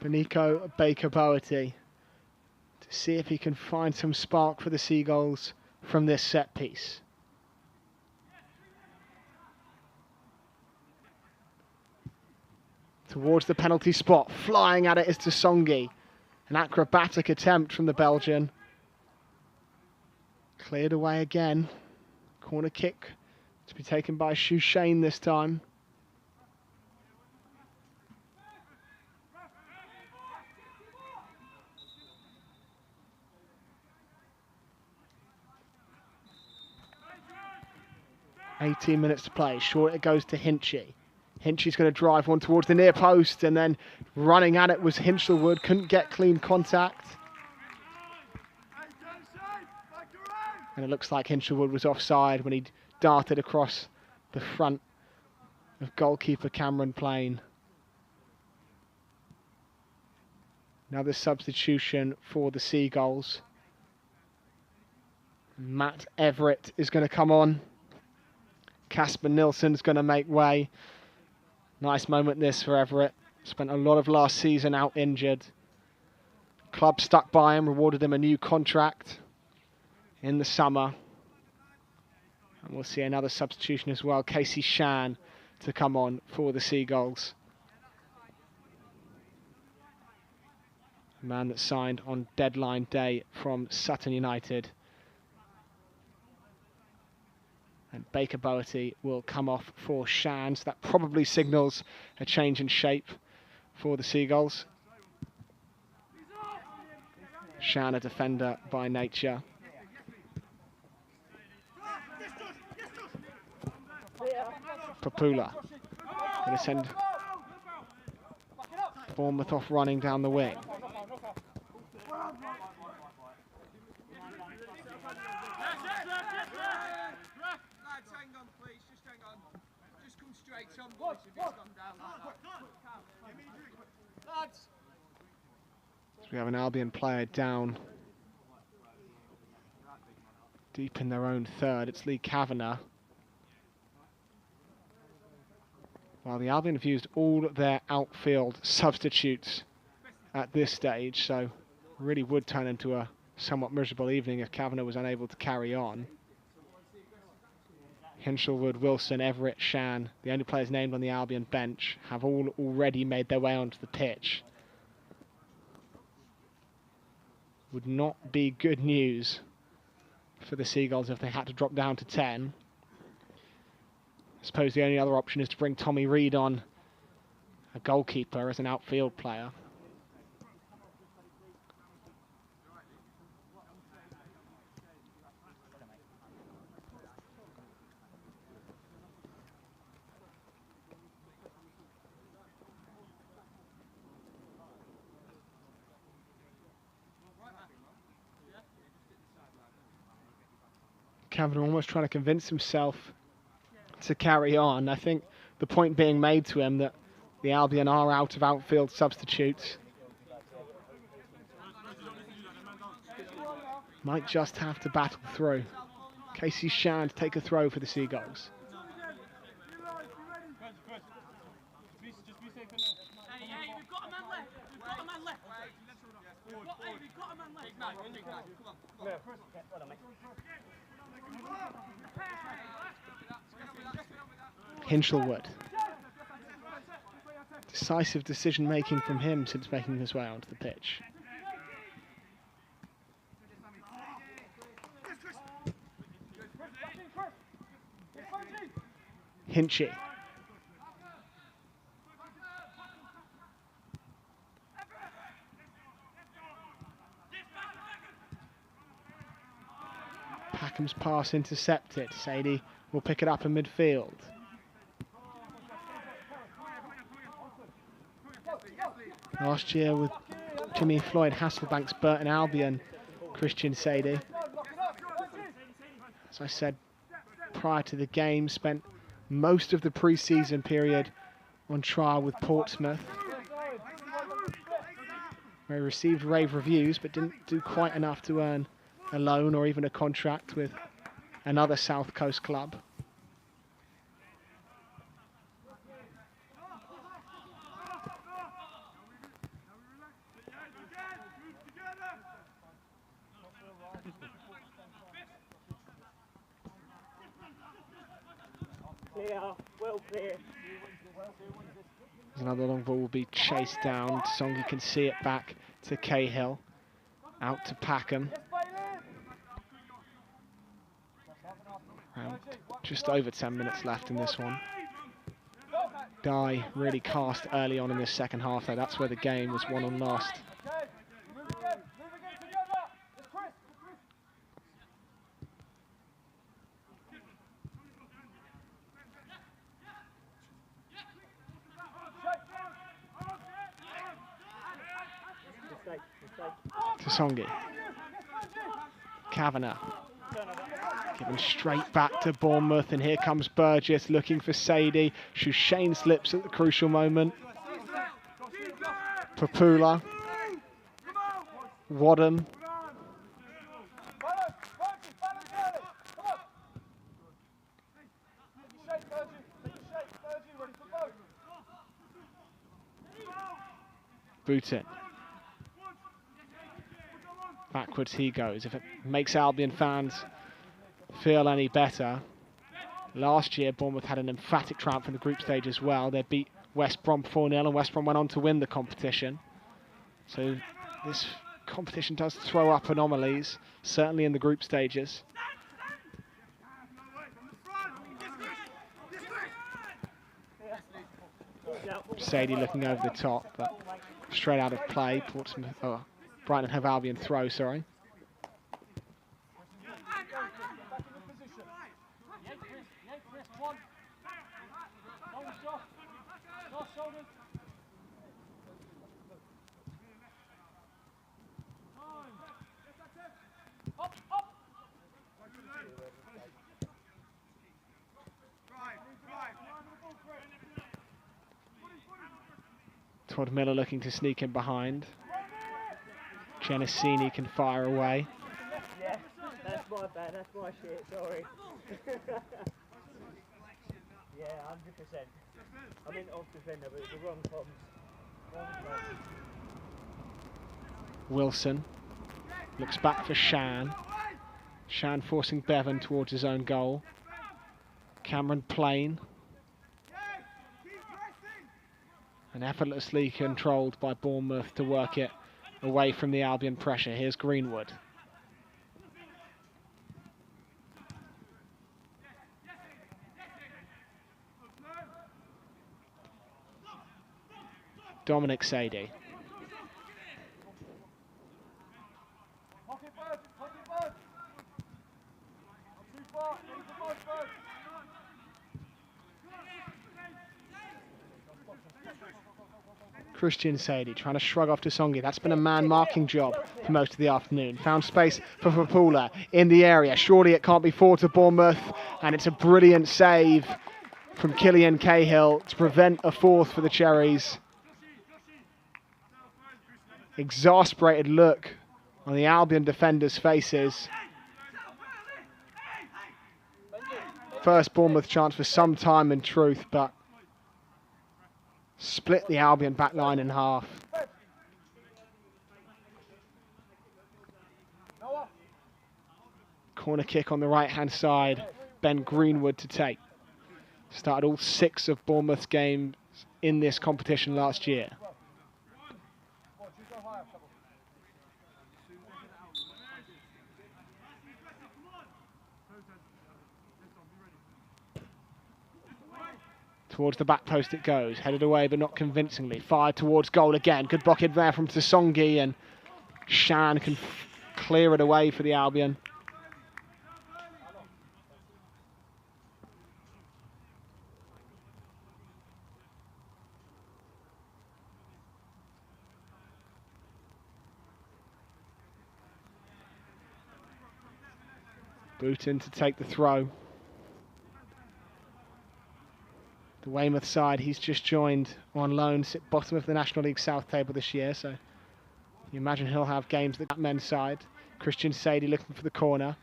Benico Baker Boerty to see if he can find some spark for the Seagulls from this set piece. Towards the penalty spot, flying at it is Tsongi. An acrobatic attempt from the Belgian. Cleared away again. Corner kick to be taken by Shushain this time. "18 minutes to play." Short it goes to Hinchy. Hinchy's going to drive one towards the near post, and then running at it was Hinshelwood. Couldn't get clean contact. And it looks like Hinshelwood was offside when he darted across the front of goalkeeper Cameron Plain. Another substitution for the Seagulls. Matt Everett is going to come on. Casper Nilsson's going to make way. Nice moment this for Everett. Spent a lot of last season out injured. Club stuck by him, rewarded him a new contract in the summer. And we'll see another substitution as well. Casey Shan to come on for the Seagulls. A man that signed on deadline day from Sutton United. And Baker Boerty will come off for Shan, so that probably signals a change in shape for the Seagulls. Shan, a defender by nature. Papula going to send Bournemouth off running down the wing. Lads, hang on, please. Just hang on. Just come straight on, boys, if it's gone down like that. Lads. So we have an Albion player down deep in their own third. It's Lee Kavanagh. Well, the Albion have used all their outfield substitutes at this stage, so really would turn into a somewhat miserable evening if Kavanagh was unable to carry on. Hinshelwood, Wilson, Everett, Shan, the only players named on the Albion bench, have all already made their way onto the pitch. Would not be good news for the Seagulls if they had to drop down to 10. I suppose the only other option is to bring Tommy Reid on, a goalkeeper, as an outfield player. Kavanagh almost trying to convince himself to carry on. I think the point being made to him that the Albion are out of outfield substitutes. Might just have to battle through. Casey Shan to take a throw for the Seagulls. Hinshelwood. Decisive decision making from him since making his way onto the pitch. Hinchy. Packham's pass intercepted. Sadie will pick it up in midfield. Last year with Jimmy Floyd, Hasselbank's Burton Albion, Christian Sadie. As I said prior to the game, spent most of the pre-season period on trial with Portsmouth, where he received rave reviews but didn't do quite enough to earn a loan or even a contract with another South Coast club. Another long ball will be chased down. Songi can see it back to Cahill. Out to Packham. Around just over 10 minutes left in this one. Guy really cast early on in this second half, though. That's where the game was won and lost. Songi. Kavanagh. Given straight back to Bournemouth, and here comes Burgess looking for Sadie. Shane slips at the crucial moment. Papula. Wadham. Booten. Backwards he goes. If it makes Albion fans feel any better, last year Bournemouth had an emphatic triumph in the group stage as well. They beat West Brom 4-0 and West Brom went on to win the competition. So this competition does throw up anomalies, certainly in the group stages. Sadie looking over the top, but straight out of play. Portsmouth, Brighton Hove Albion throw, sorry. Todd Miller looking to sneak in behind. Genesini can fire away. Yeah, that's my bad, that's my shit, sorry. Yeah, 100%. I meant off defender, but it's the wrong comms. Wilson looks back for Shan. Shan forcing Bevan towards his own goal. Cameron Plain. And effortlessly controlled by Bournemouth to work it away from the Albion pressure. Here's Greenwood. Dominic Sadie. Christian Sadie trying to shrug off to Songi. That's been a man-marking job for most of the afternoon. Found space for Papula in the area. Surely it can't be forward to Bournemouth. And it's a brilliant save from Killian Cahill to prevent a fourth for the Cherries. Exasperated look on the Albion defenders' faces. First Bournemouth chance for some time in truth, but split the Albion back line in half. Corner kick on the right-hand side. Ben Greenwood to take. Started all 6 of Bournemouth's games in this competition last year. Towards the back post it goes, headed away but not convincingly. Fired towards goal again. Good block in there from Tsongi, and Shan can clear it away for the Albion. Booten to take the throw. The Weymouth side, he's just joined on loan, sit bottom of the National League South table this year, so you imagine he'll have games that men's side. Christian Sadie looking for the corner.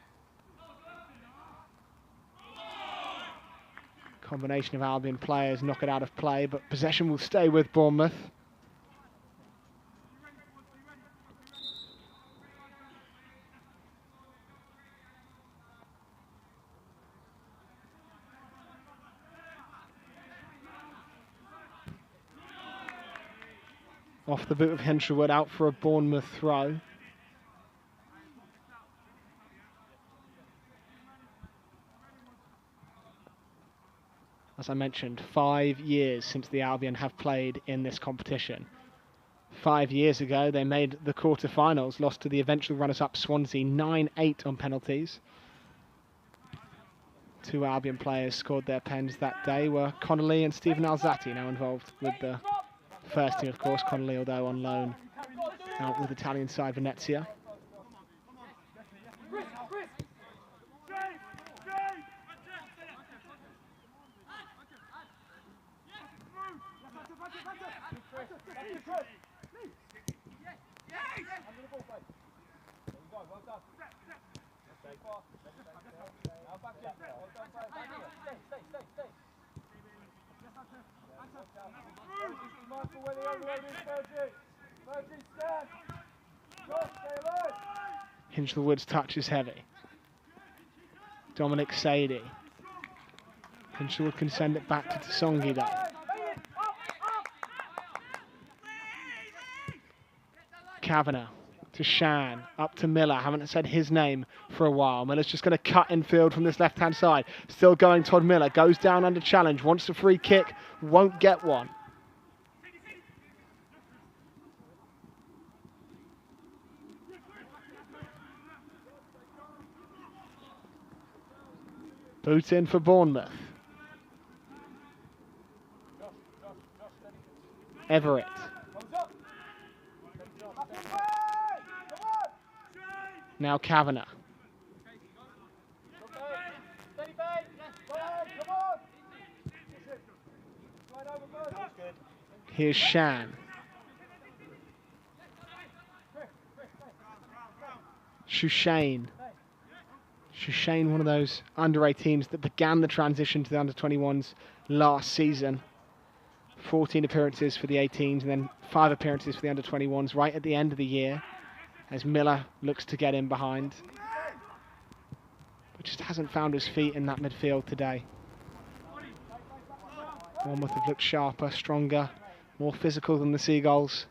Combination of Albion players knock it out of play, but possession will stay with Bournemouth. Off the boot of Hinshelwood, out for a Bournemouth throw. As I mentioned, 5 years since the Albion have played in this competition. 5 years ago, they made the quarter-finals, lost to the eventual runners-up Swansea 9-8 on penalties. 2 Albion players scored their pens that day, were Connolly and Stephen Alzati, now involved with the first team, of course. Connolly, although on loan, out with Italian side Venezia. Hinshelwood's touch is heavy. Dominic Sadie. Hinshelwood can send it back to Tsongi though. Kavanagh to Shan, up to Miller. Haven't said his name for a while. Miller's just going to cut infield from this left-hand side. Still going Todd Miller. Goes down under challenge. Wants a free kick. Won't get one. Boot in for Bournemouth. Everett. Now Kavanagh. Here's Shan. Shushain. Shushain, one of those under-8 teams that began the transition to the under-21s last season. 14 appearances for the 18s and then 5 appearances for the under-21s right at the end of the year as Miller looks to get in behind. But just hasn't found his feet in that midfield today. Bournemouth have looked sharper, stronger, more physical than the Seagulls.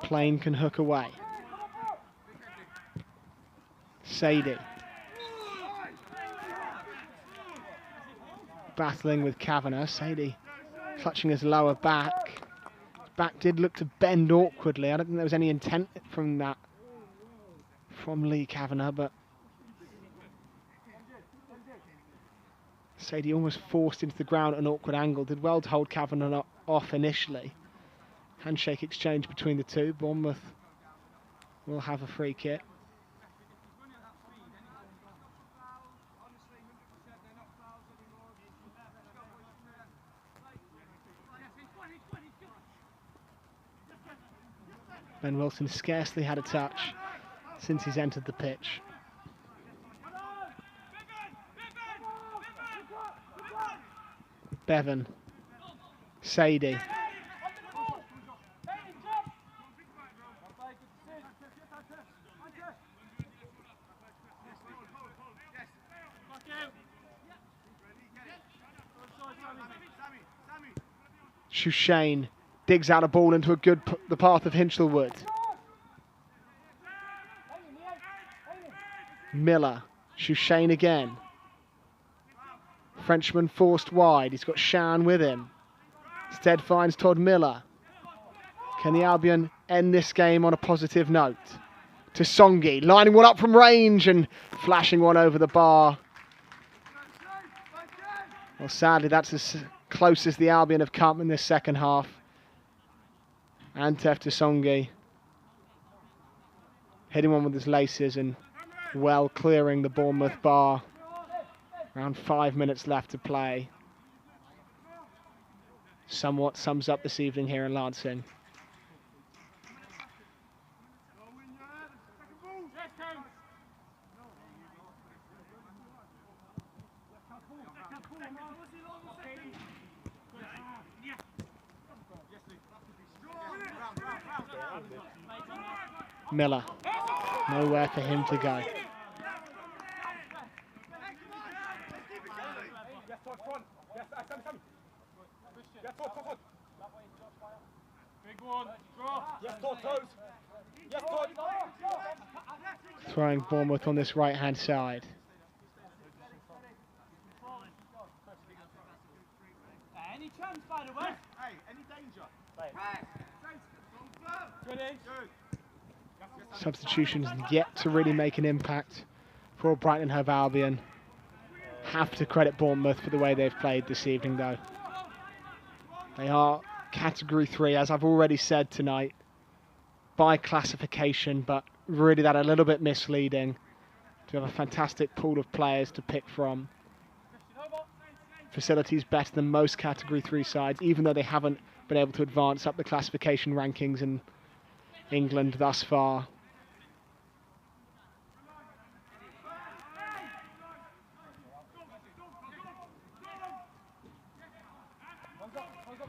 Plain can hook away. Sadie. Battling with Kavanagh. Sadie clutching his lower back. His back did look to bend awkwardly. I don't think there was any intent from that from Lee Kavanagh, but Sadie almost forced into the ground at an awkward angle. Did well to hold Kavanagh off initially. Handshake exchange between the two. Bournemouth will have a free kick. Ben Wilson scarcely had a touch since he's entered the pitch. Bevan. Sadie. Shushain digs out a ball into the path of Hinchelwood. Miller. Shushain again. Frenchman forced wide. He's got Shan with him. Stead finds Todd Miller. Can the Albion end this game on a positive note? To Songi, lining one up from range and flashing one over the bar. Well, sadly, that's as close as the Albion have come in this second half. Antef to Songi. Hitting one with his laces and well clearing the Bournemouth bar. Around 5 minutes left to play. Somewhat sums up this evening here in Lancing. Miller, nowhere for him to go. Throwing Bournemouth on this right-hand side. Any chance, by the way? Hey, any danger? Substitutions yet to really make an impact for Brighton Hove Albion. Have to credit Bournemouth for the way they've played this evening, though. They are Category 3, as I've already said tonight, by classification, but really that a little bit misleading to have a fantastic pool of players to pick from. Facilities better than most Category 3 sides, even though they haven't been able to advance up the classification rankings in England thus far.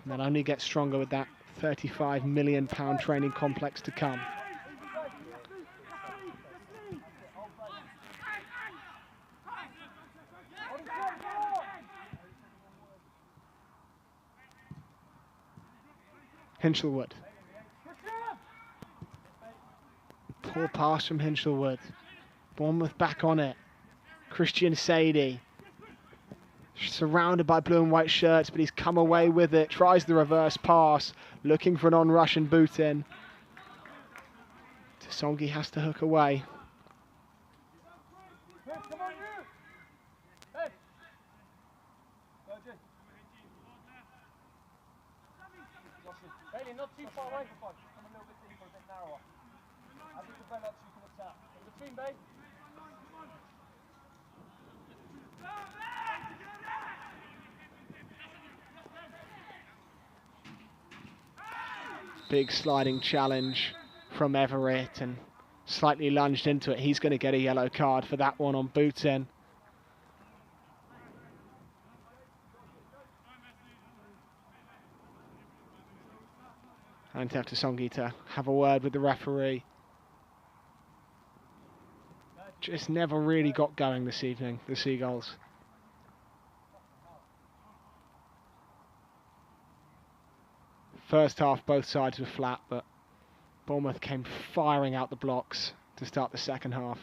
And they'll only get stronger with that £35 million training complex to come. Hinchelwood. Poor pass from Hinchelwood. Bournemouth back on it. Christian Sadie. Surrounded by blue and white shirts, but he's come away with it. Tries the reverse pass, looking for an on-rush and boot in. Tsongi has to hook away. Bailey, not too far away from front. Come a little bit deeper, a bit narrower. As you develop, you can attack. In between, babe. Big sliding challenge from Everett and slightly lunged into it. He's going to get a yellow card for that one on Boutin. And to Songi to have a word with the referee. Just never really got going this evening, the Seagulls. First half, both sides were flat, but Bournemouth came firing out the blocks to start the second half.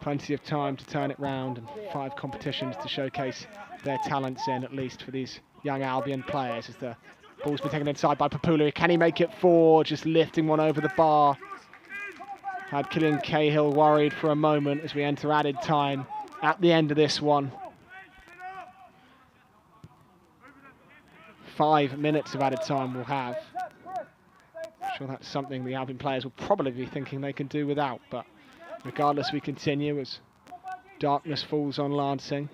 Plenty of time to turn it round and 5 competitions to showcase their talents in, at least for these young Albion players, as the ball's been taken inside by Papula. Can he make it 4? Just lifting one over the bar. Had Killian Cahill worried for a moment as we enter added time at the end of this one. 5 minutes of added time we'll have. I'm sure that's something the Albion players will probably be thinking they can do without, but regardless, we continue as darkness falls on Lancing.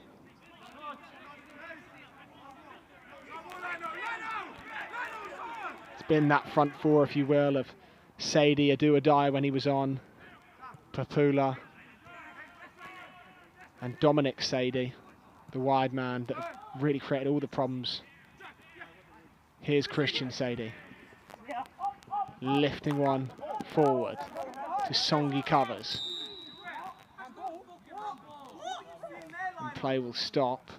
It's been that front four, if you will, of Sadie, a do-or-die when he was on, Papula, and Dominic Sadie, the wide man that really created all the problems. Here's Christian Sadie, lifting one forward to Songi covers. And play will stop.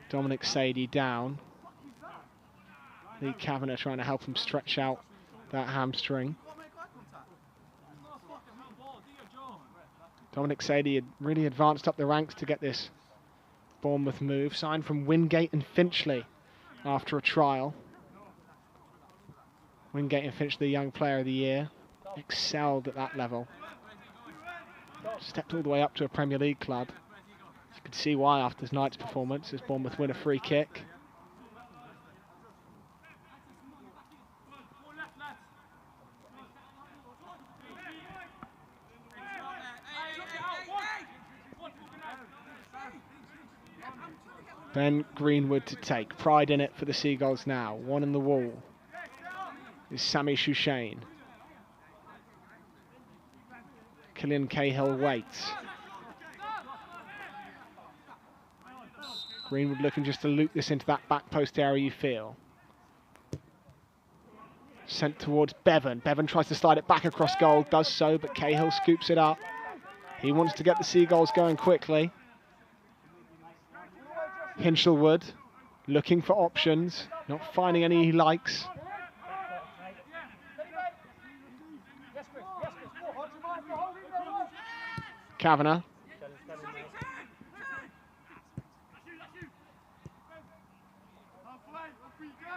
Dominic Sadie down. Lee Kavanagh trying to help him stretch out that hamstring. Dominic Sadie had really advanced up the ranks to get this Bournemouth move. Signed from Wingate and Finchley after a trial. Wingate and Finchley, the Young Player of the Year. Excelled at that level. Stepped all the way up to a Premier League club. You can see why after tonight's performance, as Bournemouth win a free kick. Ben Greenwood to take. Pride in it for the Seagulls now. One in the wall is Sammy Shushain. Killian Cahill waits. Greenwood looking just to loop this into that back post area, you feel. Sent towards Bevan. Bevan tries to slide it back across goal, does so, but Cahill scoops it up. He wants to get the Seagulls going quickly. Hinchelwood looking for options, not finding any he likes. Kavanagh.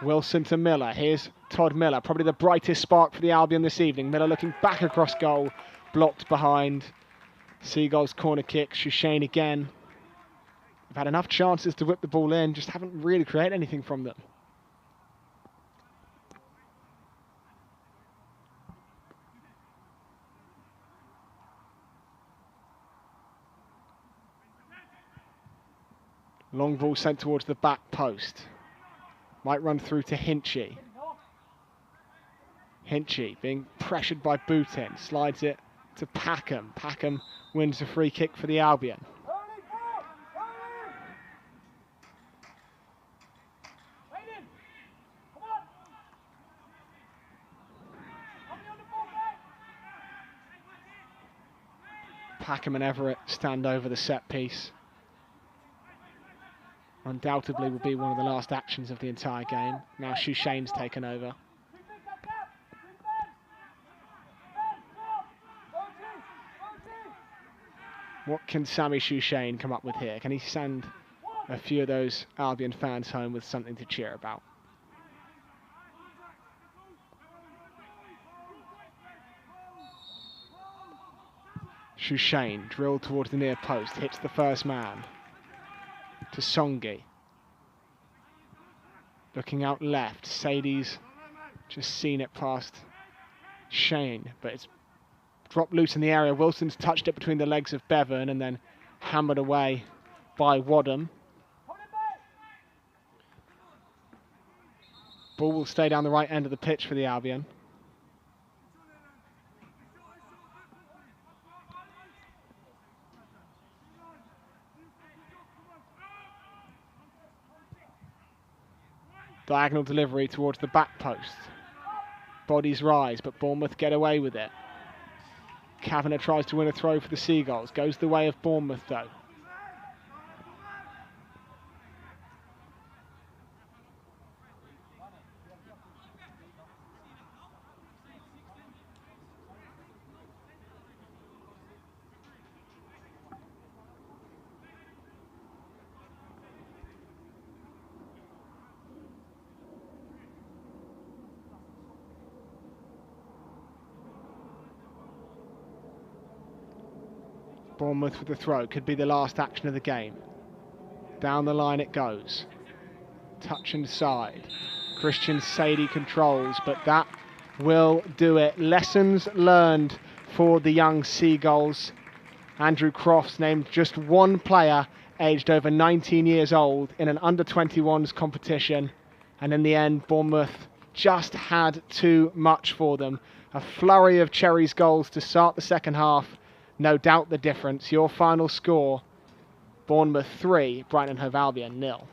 Wilson to Miller. Here's Todd Miller, probably the brightest spark for the Albion this evening. Miller looking back across goal, blocked behind. Seagulls corner kick. Shushain again. They've had enough chances to whip the ball in, just haven't really created anything from them. Long ball sent towards the back post. Might run through to Hinchy. Hinchy being pressured by Boutin. Slides it to Packham. Packham wins a free kick for the Albion. Packham and Everett stand over the set piece. Undoubtedly will be one of the last actions of the entire game. Now Shushain's taken over. What can Sammy Shushain come up with here? Can he send a few of those Albion fans home with something to cheer about? Shushain drilled towards the near post, hits the first man. To Songi. Looking out left, Sadie's just seen it past Shane, but it's dropped loose in the area. Wilson's touched it between the legs of Bevan and then hammered away by Wadham. Ball will stay down the right end of the pitch for the Albion. Diagonal delivery towards the back post. Bodies rise, but Bournemouth get away with it. Kavanagh tries to win a throw for the Seagulls. Goes the way of Bournemouth, though. Bournemouth with the throw, could be the last action of the game. Down the line it goes. Touch inside. Christian Sadie controls, but that will do it. Lessons learned for the young Seagulls. Andrew Crofts named just one player aged over 19 years old in an under-21s competition, and in the end Bournemouth just had too much for them. A flurry of Cherries goals to start the second half. No doubt the difference. Your final score, Bournemouth 3, Brighton Hove Albion 0.